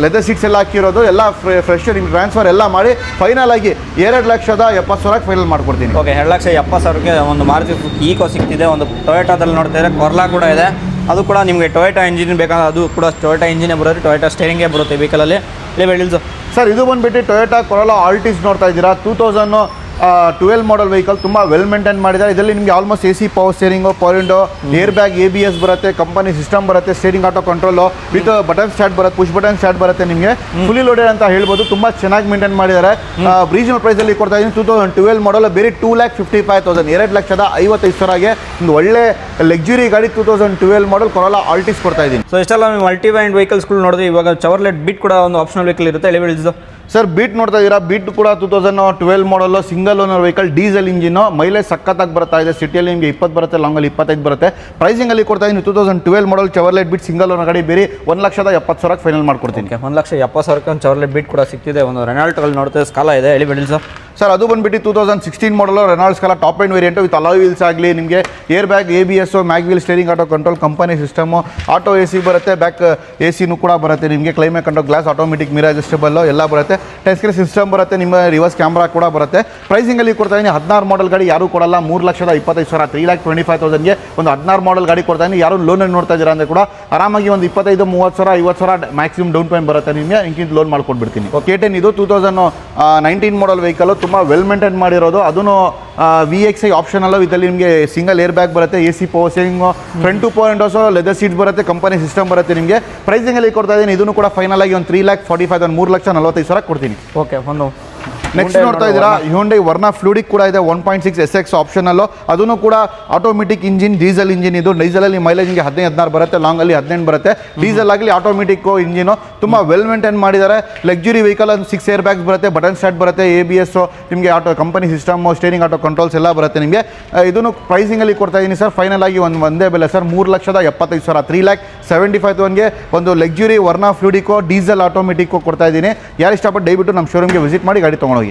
ಲೆದರ್ ಸೀಟ್ಸ್ ಎಲ್ಲ ಹಾಕಿರೋದು ಎಲ್ಲ ಫ್ರೆಶ್ ನಿಮ್ಗೆ ಟ್ರಾನ್ಸ್ಫರ್ ಎಲ್ಲ ಮಾಡಿ ಫೈನಲ್ ಆಗಿ 2,70,000 ಫೈನಲ್ ಮಾಡ್ಕೊಡ್ತೀನಿ. ಓಕೆ, 2,70,000ಗೆ ಒಂದು ಮಾರುತಿ ಈಕೋ ಸಿಗ್ತಿದೆ. ಒಂದು ಟೊಯೋಟಾದಲ್ಲಿ ನೋಡ್ತಾ ಇದ್ದಾರೆ, ಕೊರ್ಲಾ ಕೂಡ ಇದೆ. ಅದು ಕೂಡ ನಿಮಗೆ ಟೊಯೋಟಾ ಇಂಜಿನ್ ಬೇಕಾದ್ರೆ ಅದು ಕೂಡ ಟೊಯೋಟಾ ಇಂಜಿನೇ ಬರುತ್ತೆ. ಟೊಯೋಟಾ ಸ್ಟೇರಿಂಗೇ ಬರುತ್ತೆ ವೆಹಿಕಲಲ್ಲಿ. ಲೆವೆಲ್ಸ್ ಸರ್, ಇದು ಬಂದುಬಿಟ್ಟು ಟೊಯೋಟಾ ಕೊರೋಲಾ ಆಲ್ಟಿಸ್ ನೋಡ್ತಾ ಇದ್ದೀರಾ. 2012 ಮಾಡಲ್ ವೆಹಿಕಲ್. ತುಂಬ ವೆಲ್ ಮೇಂಟೈನ್ ಮಾಡಿದ್ದಾರೆ. ಇದರಲ್ಲಿ ನಿಮಗೆ almost AC power steering, power window, air bag, ABS ಬರುತ್ತೆ, ಕಂಪನಿ ಸಿಸ್ಟಮ್ ಬರುತ್ತೆ, steering auto control with button start ಬರುತ್ತೆ, ಪುಷ್ ಬಟನ್ ಸ್ಟಾರ್ಟ್ ಬರುತ್ತೆ. ನಿಮಗೆ ಫುಲ್ಲಿ ಲೋಡೆಡ್ ಅಂತ ಹೇಳ್ಬೋದು. ತುಂಬ ಚೆನ್ನಾಗಿ ಮೇಂಟೈನ್ ಮಾಡಿದ್ದಾರೆ. ರೀಜನಲ್ ಪ್ರೈಸಲ್ಲಿ ಕೊಡ್ತಾ ಇದ್ದೀನಿ. 2012 ಮಾಡಲ್ ಬೇರೆ 2,55,000 2,55,000ಗೆ ಒಂದು ಒಳ್ಳೆ ಲಕ್ಸುರಿ ಗಾಡಿ 2012 ಮಾಡಲ್ ಕೊರೋಲಾ ಆಲ್ಟಿಸ್ ಕೊಡ್ತಾ ಇದ್ದೀನಿ. ಸೊ ಇಷ್ಟೆಲ್ಲ ನೀವು ಮಲ್ಟಿ ಬ್ರ್ಯಾಂಡ್ ವೆಹಿಕಲ್ಸ್ಗಳು ನೋಡಿದ್ರೆ ಇವಾಗ ಚವರ್ಲೆಟ್ ಬಿಟ್ ಕೂಡ ಒಂದು ಆಪ್ಷನಲ್ ವೆಹಿಕಲ್ ಇರುತ್ತೆ. ಲೆವೆಲ್ಸ್ ಸರ್, ಬೀಟ್ ನೋಡ್ತಾ ಇದ್ದೀರಾ. ಬೀಟ್ ಕೂಡ 2012 ಮಾಡಲು single owner vehicle, diesel engine, mileage ಸಖತ್ತಾಗಿ ಬರ್ತಾ ಇದೆ. ಸಿಟಿಯಲ್ಲಿ ನಿಮಗೆ 20 ಬರುತ್ತೆ, ಲಾಂಗಲ್ಲಿ 25 ಬರುತ್ತೆ. ಪ್ರೈಸಿಂಗಲ್ಲಿ ಕೊಡ್ತಾ ಇದ್ದೀನಿ. 2012 ಮಾಡಲ್ ಚವರ್ಲೆಟ್ ಬೀಟ್ ಸಿಂಗಲ್ ಓನರ್ ಗಾಡಿ ಬೇರೆ 1,70,000 ಫೈನಲ್ ಮಾಡ್ಕೊಡ್ತೀನಿ. 1,70,000 ಚವರ್ಲೆಟ್ ಬೀಟ್ ಕೂಡ ಸಿಗ್ತಿದೆ. ಒಂದು ರೆನಾಲ್ಟಲ್ಲಿ ನೋಡ್ತಾ ಸ್ಕಾಲಾ ಇದೆ. ಎಲಿಬಿಡಿಲ್ಸ್ ಸರ್, ಅದು ಬಂದುಬಿಟ್ಟು 2016 ಮಾಡಲು Renault Scala top end variant with alloy wheels ಆಗಲಿ, ನಿಮಗೆ air bag, ABS, mag wheel, steering auto control, company system, auto AC ಬರುತ್ತೆ, ಬ್ಯಾಕ್ ACನೂ ಕೂಡ ಬರುತ್ತೆ. ನಿಮಗೆ climate control, glass automatic mirror adjustable ಎಲ್ಲ ಬರುತ್ತೆ. ಟಚ್ ಸ್ಕ್ರೀನ್ ಸಿಸ್ಟಮ್ ಬರುತ್ತೆ. ನಿಮ್ಮ ರಿವರ್ಸ್ ಕ್ಯಾಮ್ರಾ ಕೂಡ ಬರುತ್ತೆ. ಪ್ರೈಸಿಂಗಲ್ಲಿ ಕೊಡ್ತಾ ಇದ್ದೀನಿ. 16 ಮಾಡಲ್ ಗಾಡಿ ಯಾರು ಕೊಡಲ್ಲ. 3,25,000 3,25,000ಗೆ ಒಂದು 16 ಮಾಡಲ್ ಗಾಡಿ ಕೊಡ್ತಾ ಇದ್ದೀನಿ. ಯಾರು ಲೋನಲ್ಲಿ ನೋಡ್ತಾ ಇದ್ದೀರಾ ಅಂದರೆ ಕೂಡ ಆರಾಮಾಗಿ ಒಂದು 25,000, 30,000, 50,000 ಮ್ಯಾಕ್ಸಿಮಮ್ ಡೌನ್ ಪೇಮೆಂಟ್ ಬರುತ್ತೆ. ನಿಮಗೆ ಇಂಕಿಂತ ಲೋನ್ ಮಾಡ್ಕೊಡ್ಬಿಡ್ತೀನಿ. K10 ಇದು 2019 ಮಾಡಲ್ ವೆಹಿಕಲ್. ತುಂಬ ವೆಲ್ ಮೇಂಟೈನ್ ಮಾಡಿರೋದು. ಅದನ್ನು VXI ಆಪ್ಷನಲ್ಲೂ ಇದರಲ್ಲಿ ನಿಮಗೆ ಸಿಂಗಲ್ ಏರ್ ಬ್ಯಾಗ್ ಬರುತ್ತೆ, AC power steering, front two power windows, leather seats ಬರುತ್ತೆ, ಕಂಪನಿ ಸಿಸ್ಟಮ್ ಬರುತ್ತೆ. ನಿಮಗೆ ಪ್ರೈಸಿಂಗಲ್ಲಿ ಕೊಡ್ತಾ ಇದ್ದೀನಿ. ಇದನ್ನು ಕೂಡ ಫೈನಲ್ ಆಗಿ ಒಂದು 3,45,000 3,45,000 ಕೊಡ್ತೀನಿ. ಓಕೆ, ಒಂದು ನೆಕ್ಸ್ಟ್ ನೋಡ್ತಾ ಇದ್ದೀರಾ, ಹ್ಯುಂಡೈ ವರ್ನಾ ಫ್ಲೂಡಿಕ್ ಕೂಡ ಇದೆ. 1.6 SX ಆಪ್ಷನಲ್ಲು. ಅದನ್ನು ಕೂಡ ಆಟೋಮೆಟಿಕ್ ಇಂಜಿನ್, ಡೀಸೆಲ್ ಇಂಜಿನ್. ಇದು ಡೀಸೆಲಲ್ಲಿ ಮೈಲೇಜ್ಗೆ 15-16 ಬರುತ್ತೆ, ಲಾಂಗಲ್ಲಿ 18 ಬರುತ್ತೆ. ಡೀಸೆಲ್ ಆಗಲಿ ಆಟೋಮೆಟಿಕ್ ಇಂಜಿನು. ತುಂಬ ವೆಲ್ ಮೇಂಟೈನ್ ಮಾಡಿದ್ದಾರೆ. Luxury vehicle. ಅದು 6 ಏರ್ ಬ್ಯಾಗ್ಸ್ ಬರುತ್ತೆ, ಬಟನ್ ಸ್ಟಾರ್ಟ್ ಬರುತ್ತೆ, ABS, ನಿಮಗೆ auto company system, steering auto controls ಎಲ್ಲ ಬರುತ್ತೆ ನಿಮಗೆ. ಇದನ್ನು ಪ್ರೈಸಿಂಗಲ್ಲಿ ಕೊಡ್ತಾ ಇದ್ದೀನಿ ಸರ್. ಫೈನಲ್ ಆಗಿ ಒಂದೇ ಬೆಲೆ ಸರ್, 3,75,000 3,75,000ಗೆ ಒಂದು ಲಕ್ಸುರಿ ವರ್ನಾ ಫ್ಲೂಡಿಕೋ ಡೀಸೆಲ್ ಆಟೋಮೆಟಿಕ್ ಕೊಡ್ತಾ ಇದ್ದೀನಿ. ಯಾರು ಇಷ್ಟಪಟ್ಟು ದಯವಿಟ್ಟು ನಮ್ಮ ಶೋರೂಮ್ಗೆ ವಿಸಿಟ್ ಮಾಡಿ ಗಾಡಿ ತೊಗೊಂಡೋಗಿ.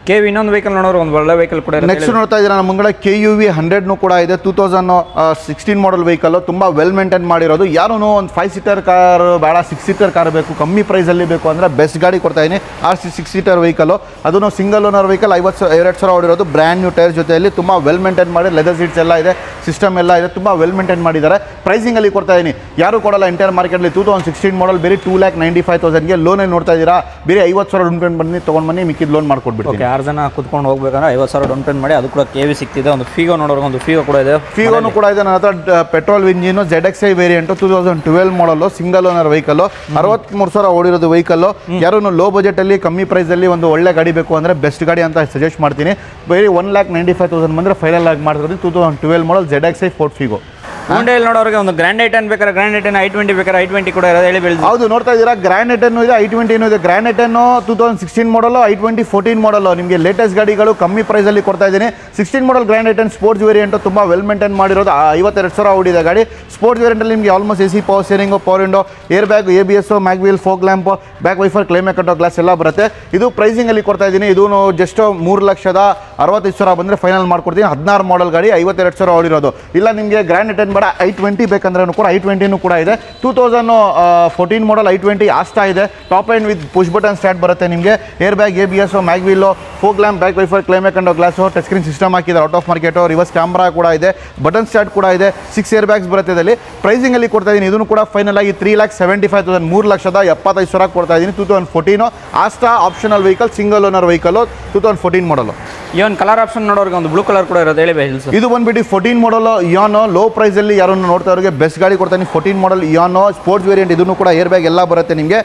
KV ಇನ್ನೊಂದು ವೆಹಿಕಲ್ ನೋಡೋರು ಒಂದು ಒಳ್ಳೆ ವೆಹಿಕಲ್ ಕೂಡ ಇದೆ. ನೆಕ್ಸ್ಟ್ ನೋಡ್ತಾ ಇದ್ದೀರಾ, ನಮ್ಮ ಮುಂಗಡೆ KUV 100 ಕೂಡ ಇದೆ. 2016 ಮಾಡಲ್ ವೆಹಿಕಲ್. ತುಂಬ ವೆಲ್ ಮೇಂಟೈನ್ ಮಾಡಿರೋದು. ಯಾರೂ ಒಂದು 5 ಸೀಟರ್ ಕಾರ್ ಬೇಡ, 6 ಸೀಟರ್ ಕಾರ್ ಬೇಕು, ಕಮ್ಮಿ ಪ್ರೈಸಲ್ಲಿ ಬೇಕು ಅಂದರೆ ಬೆಸ್ಟ್ ಗಾಡಿ ಕೊಡ್ತಾ ಇದ್ದೀನಿ. 6 ಸೀಟರ್ ವೆಹಿಕಲ್. ಅದನ್ನು ಸಿಂಗಲ್ ಓನರ್ ವೆಹಿಕಲ್. 52,000 ಓಡಿರೋದು. ಬ್ರ್ಯಾಂಡ್ ನ್ಯೂ ಟೈರ್ಸ್ ಜೊತೆಯಲ್ಲಿ ತುಂಬ ವೆಲ್ ಮೇಂಟೈನ್ ಮಾಡಿ, ಲೆದರ್ ಸೀಟ್ಸ್ ಎಲ್ಲ ಇದೆ, ಸಿಸ್ಟಮ್ ಎಲ್ಲ ಇದೆ. ತುಂಬ ವೆಲ್ ಮೇಂಟೈನ್ ಮಾಡಿದ್ದಾರೆ. ಪ್ರೈಸಿಂಗಲ್ಲಿ ಕೊಡ್ತಾ ಇದ್ದೀನಿ. ಯಾರು ಕೊಡಲ್ಲ ಎಂಟೈರ್ ಮಾರ್ಕೆಟಲ್ಲಿ. 2016 ಮಾಡಲ್ ಬೇರೆ 2,95,000ಗೆ ಲೋನಲ್ಲಿ ನೋಡ್ತಾ ಇದ್ದೀರಾ. ಬೇರೆ 50,000 ಡೌನ್ ಪೇಮೆಂಟ್ ಬಂದು ತೊಗೊಂಡು ಬನ್ನಿ, ಮಿಕ್ಕಿದ ಲೋನ್ ಮಾಡ್ಕೊಡ್ಬಿಟ್ಟು. 6 ಜನ ಕುತ್ಕೊಂಡು ಹೋಗ್ಬೇಕಂದ್ರೆ 50,000 ಡೌನ್ ಪೇಮೆಂಟ್ ಮಾಡಿ. ಅದು ಕೂಡ KV ಸಿಗ್ತಿದೆ. ಒಂದು ಫಿಗೋ ನೋಡೋರ್ಗೆ ಒಂದು ಫಿಗೋ ಕೂಡ ಇದೆ. ಫಿಗೋನು ಕೂಡ ಇದೆ ನನ್ನ ಹತ್ರ. ಪೆಟ್ರೋಲ್ ಇಂಜಿನ್ ZXi ವೇರಿಯಂಟು 2012 ಮಾಡಲು, ಸಿಂಗಲ್ ಓನರ್ ವೆಹಿಕಲ್, 63,000 ಓಡಿರೋದು ವೆಹಿಕಲ್. ಯಾರು ಲೋ ಬಜೆಟ್ ಅಲ್ಲಿ ಕಮ್ಮಿ ಪ್ರೈಸ್ ಅಲ್ಲಿ ಒಂದು ಒಳ್ಳೆ ಗಾಡಿ ಬೇಕು ಅಂದ್ರೆ ಬೆಸ್ಟ್ ಗಾಡಿ ಅಂತ ಸಜೆಸ್ಟ್ ಮಾಡ್ತೀನಿ. ಬರೀ 1,95,000 ಬಂದ್ರೆ ಫೈನಲ್ ಆಗಿ ಮಾಡ್ತಿರೋದು 2012 ಮಾಡಲ್ ZXi ಫೋರ್ಡ್ ಫಿಗೋ. ಹೋಂಡಾಯಲ್ಲಿ ನೋಡೋರಿಗೆ ಒಂದು ಗ್ರ್ಯಾಂಡ್ ಐಟನ್ ಬೇಕಾದ್ರೆ ಗ್ರ್ಯಾಂಡ್ ಐಟನ್, I20 ಬೇಕಾದ್ರೆ I20 ಕೂಡ ಇರೋದು. ಹೇಳಿ ಬೆಳೆದು. ಹೌದು, ನೋಡ್ತಾ ಇದ್ದೀರಾ ಗ್ರ್ಯಾಂಡ್ ಐಟನ್ನು ಇದೆ, I20 ಇದೆ. ಗ್ರ್ಯಾಂಡ್ ಐಟನ್ನು 2016 ಮಾಡಲು, I20 14 ಮಾಡಲು. ನಿಮಗೆ ಲೇಟೆಸ್ಟ್ ಗಾಡಿಗಳು ಕಮ್ಮಿ ಪ್ರೈಸಲ್ಲಿ ಕೊಡ್ತಾ ಇದ್ದೀನಿ. 16 ಮಾಡಲ್ ಗ್ರ್ಯಾಂಡ್ ಐಟನ್ ಸ್ಪೋರ್ಟ್ಸ್ ವೇರಿಯಂಟು ತುಂಬ ವೆಲ್ ಮೇಂಟೈನ್ ಮಾಡಿರೋದು. 52,000 ಓಡಿದೆ ಗಾಡಿ. ಸ್ಪೋರ್ಟ್ಸ್ ವೇರಿಯಂಟಲ್ಲಿ ನಿಮಗೆ almost AC, power steering, power window, air bag, ABS, mag wheel, folk lamp, back wiper, climate control glass ಎಲ್ಲ ಬರುತ್ತೆ. ಇದು ಪ್ರೈಸಿಂಗಲ್ಲಿ ಕೊಡ್ತಾ ಇದ್ದೀನಿ. ಇದು ಜಸ್ಟ್ 3,65,000 ಬಂದರೆ ಫೈನಲ್ ಮಾಡ್ಕೊಡ್ತೀನಿ. 16 ಮಾಡಲ್ ಗಾಡಿ, 52,000 ಓಡಿರೋದು. ಇಲ್ಲ ನಿಮಗೆ ಗ್ರ್ಯಾಂಡ್ ಐಟನ್ ಬೇಡ, I20 ಬೇಕಂದ್ರೂ ಕೂಡ I20 ಕೂಡ ಇದೆ. 2014 ಮಾಡಲ್ I20 ಆಸ್ಟಾ ಇದೆ. Top end with push button start ಬರುತ್ತೆ ನಿಮಗೆ. Air bag, ABS, mag wheel, fog lamp, back wiper, climate control glass, touch screen system ಹಾಕಿದ್ದಾರೆ. Out of market, reverse camera ಕೂಡ ಇದೆ, ಬಟನ್ ಸ್ಟಾರ್ಟ್ ಕೂಡ ಇದೆ, 6 ಏರ್ ಬ್ಯಾಗ್ಸ್ ಬರುತ್ತೆ ಇದರಲ್ಲಿ. ಪ್ರೈಸಿಂಗಲ್ಲಿ ಕೊಡ್ತಾ ಇದ್ದೀನಿ. ಇದನ್ನು ಕೂಡ ಫೈನಲ್ ಆಗಿ 3,75,000, 3,75,000 ಕೊಡ್ತಾ ಇದ್ದೀನಿ. 2014 Asta optional vehicle, single owner vehicle, 2014 ಮಾಡಲು. ಇವನ್ ಕಲರ್ ಆಪ್ಷನ್ ನೋಡೋರಿಗೆ ಒಂದು ಬ್ಲೂ ಕಲರ್ ಕೂಡ ಇರೋದು. ಹೇಳಿ ಬೆಲ್ಸ್. ಇದು ಬಂದ್ಬಿಟ್ಟು 14 ಮಾಡಲ್ ಇಯಾನೋ. ಲೋ ಪ್ರೈಸಲ್ಲಿ ಯಾರನ್ನು ನೋಡ್ತಾ ಇರೋರಿಗೆ ಬೆಸ್ಟ್ ಗಾಡಿ ಕೊಡ್ತಾನೆ. 14 ಮಾಡಲ್ ಇಯಾನೋ ಸ್ಪೋರ್ಟ್ಸ್ ವೇರಿಯಂಟ್. ಇದನ್ನು ಕೂಡ ಏರ್ ಬ್ಯಾಗ್ ಎಲ್ಲ ಬರುತ್ತೆ ನಿಮಗೆ.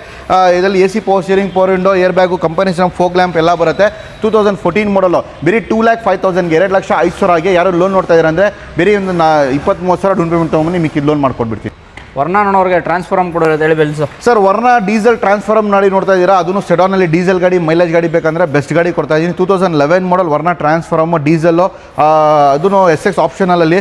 ಇದರಲ್ಲಿ AC, power steering, power window, air bag, company folk lamp ಎಲ್ಲ ಬರುತ್ತೆ. 2014 ಮಾಡಲು. ಬರೀ 2,05,000ಗೆ, 2,05,000ಗೆ ಯಾರು ಲೋನ್ ನೋಡ್ತಾ ಇದ್ದಾರೆ ಅಂದರೆ ಬರೀ ಒಂದು 23,000 ಡೌನ್ ಪೇಮೆಂಟ್ ತೊಗೊಂಬಂದು ಮಿಕ್ಕಿದ ಲೋನ್ ಮಾಡ್ಕೊಡ್ಬಿಡ್ತೀನಿ. ವರ್ಣ ನೋಡೋರಿಗೆ ಟ್ರಾನ್ಸ್ಫಾರ್ಮ್ ಕೂಡ ಇರೋದು. ಹೇಳಿ ಬೆಲ್ಸ್. ಸರ್, ವರ್ಣ ಡೀಸೆಲ್ ಟ್ರಾನ್ಸ್ಫಾರ್ಮ್ ನಾಡಿ ನೋಡ್ತಾ ಇದ್ದೀರಾ. ಅದನ್ನು ಸೆಡಾನಲ್ಲಿ ಡೀಸೆಲ್ ಗಾಡಿ, ಮೈಲೇಜ್ ಗಾಡಿ ಬೇಕಂದ್ರೆ ಬೆಸ್ಟ್ ಗಾಡಿ ಕೊಡ್ತಾ ಇದ್ದೀನಿ. 2011 ಮಾಡಲ್ ವರ್ಣ ಟ್ರಾನ್ಸ್ಫಾರ್ಮ್ ಡೀಸೆಲ್ಲು. ಅದನ್ನು SX ಆಪ್ಷನಲ್ಲಲ್ಲಿ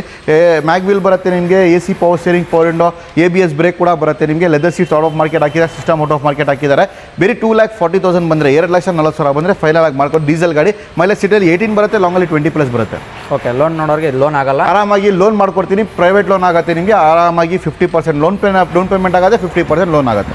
ಮ್ಯಾಗ್ ವೀಲ್ ಬರುತ್ತೆ ನಿಮಗೆ. AC, power steering, power window, ABS brake ಕೂಡ ಬರುತ್ತೆ ನಿಮಗೆ. Leather seats out of market ಹಾಕಿದ್ದಾರೆ, ಸಿಸ್ಟಮ್ ಔಟ್ ಆಫ್ ಮಾರ್ಕೆಟ್ ಹಾಕಿದ್ದಾರೆ. ಬರೀ 2,40,000 ಬಂದರೆ, 2,40,000 ಬಂದರೆ ಫೈನಲ್ ಆಗಿ ಮಾಡ್ಕೊಂಡು ಡೀಸೆಲ್ ಗಾಡಿ. ಮೈಲೇಜ್ ಸಿಟಿಯಲ್ಲಿ 18 ಬರುತ್ತೆ, ಲಾಂಗಲ್ಲಿ 20+ ಬರುತ್ತೆ. ಓಕೆ, ಲೋನ್ ನೋಡೋರಿಗೆ ಲೋನ್ ಆಗಲ್ಲ, ಆರಾಮಾಗಿ ಲೋನ್ ಮಾಡ್ಕೊಡ್ತೀನಿ. ಪ್ರೈವೇಟ್ ಲೋನ್ ಆಗುತ್ತೆ ನಿಮಗೆ. ಆರಾಮಾಗಿ 50% ಡೌನ್ ಪೇಮೆಂಟ್ ಆಗುತ್ತೆ, 50% ಲೋನ್ ಆಗುತ್ತೆ.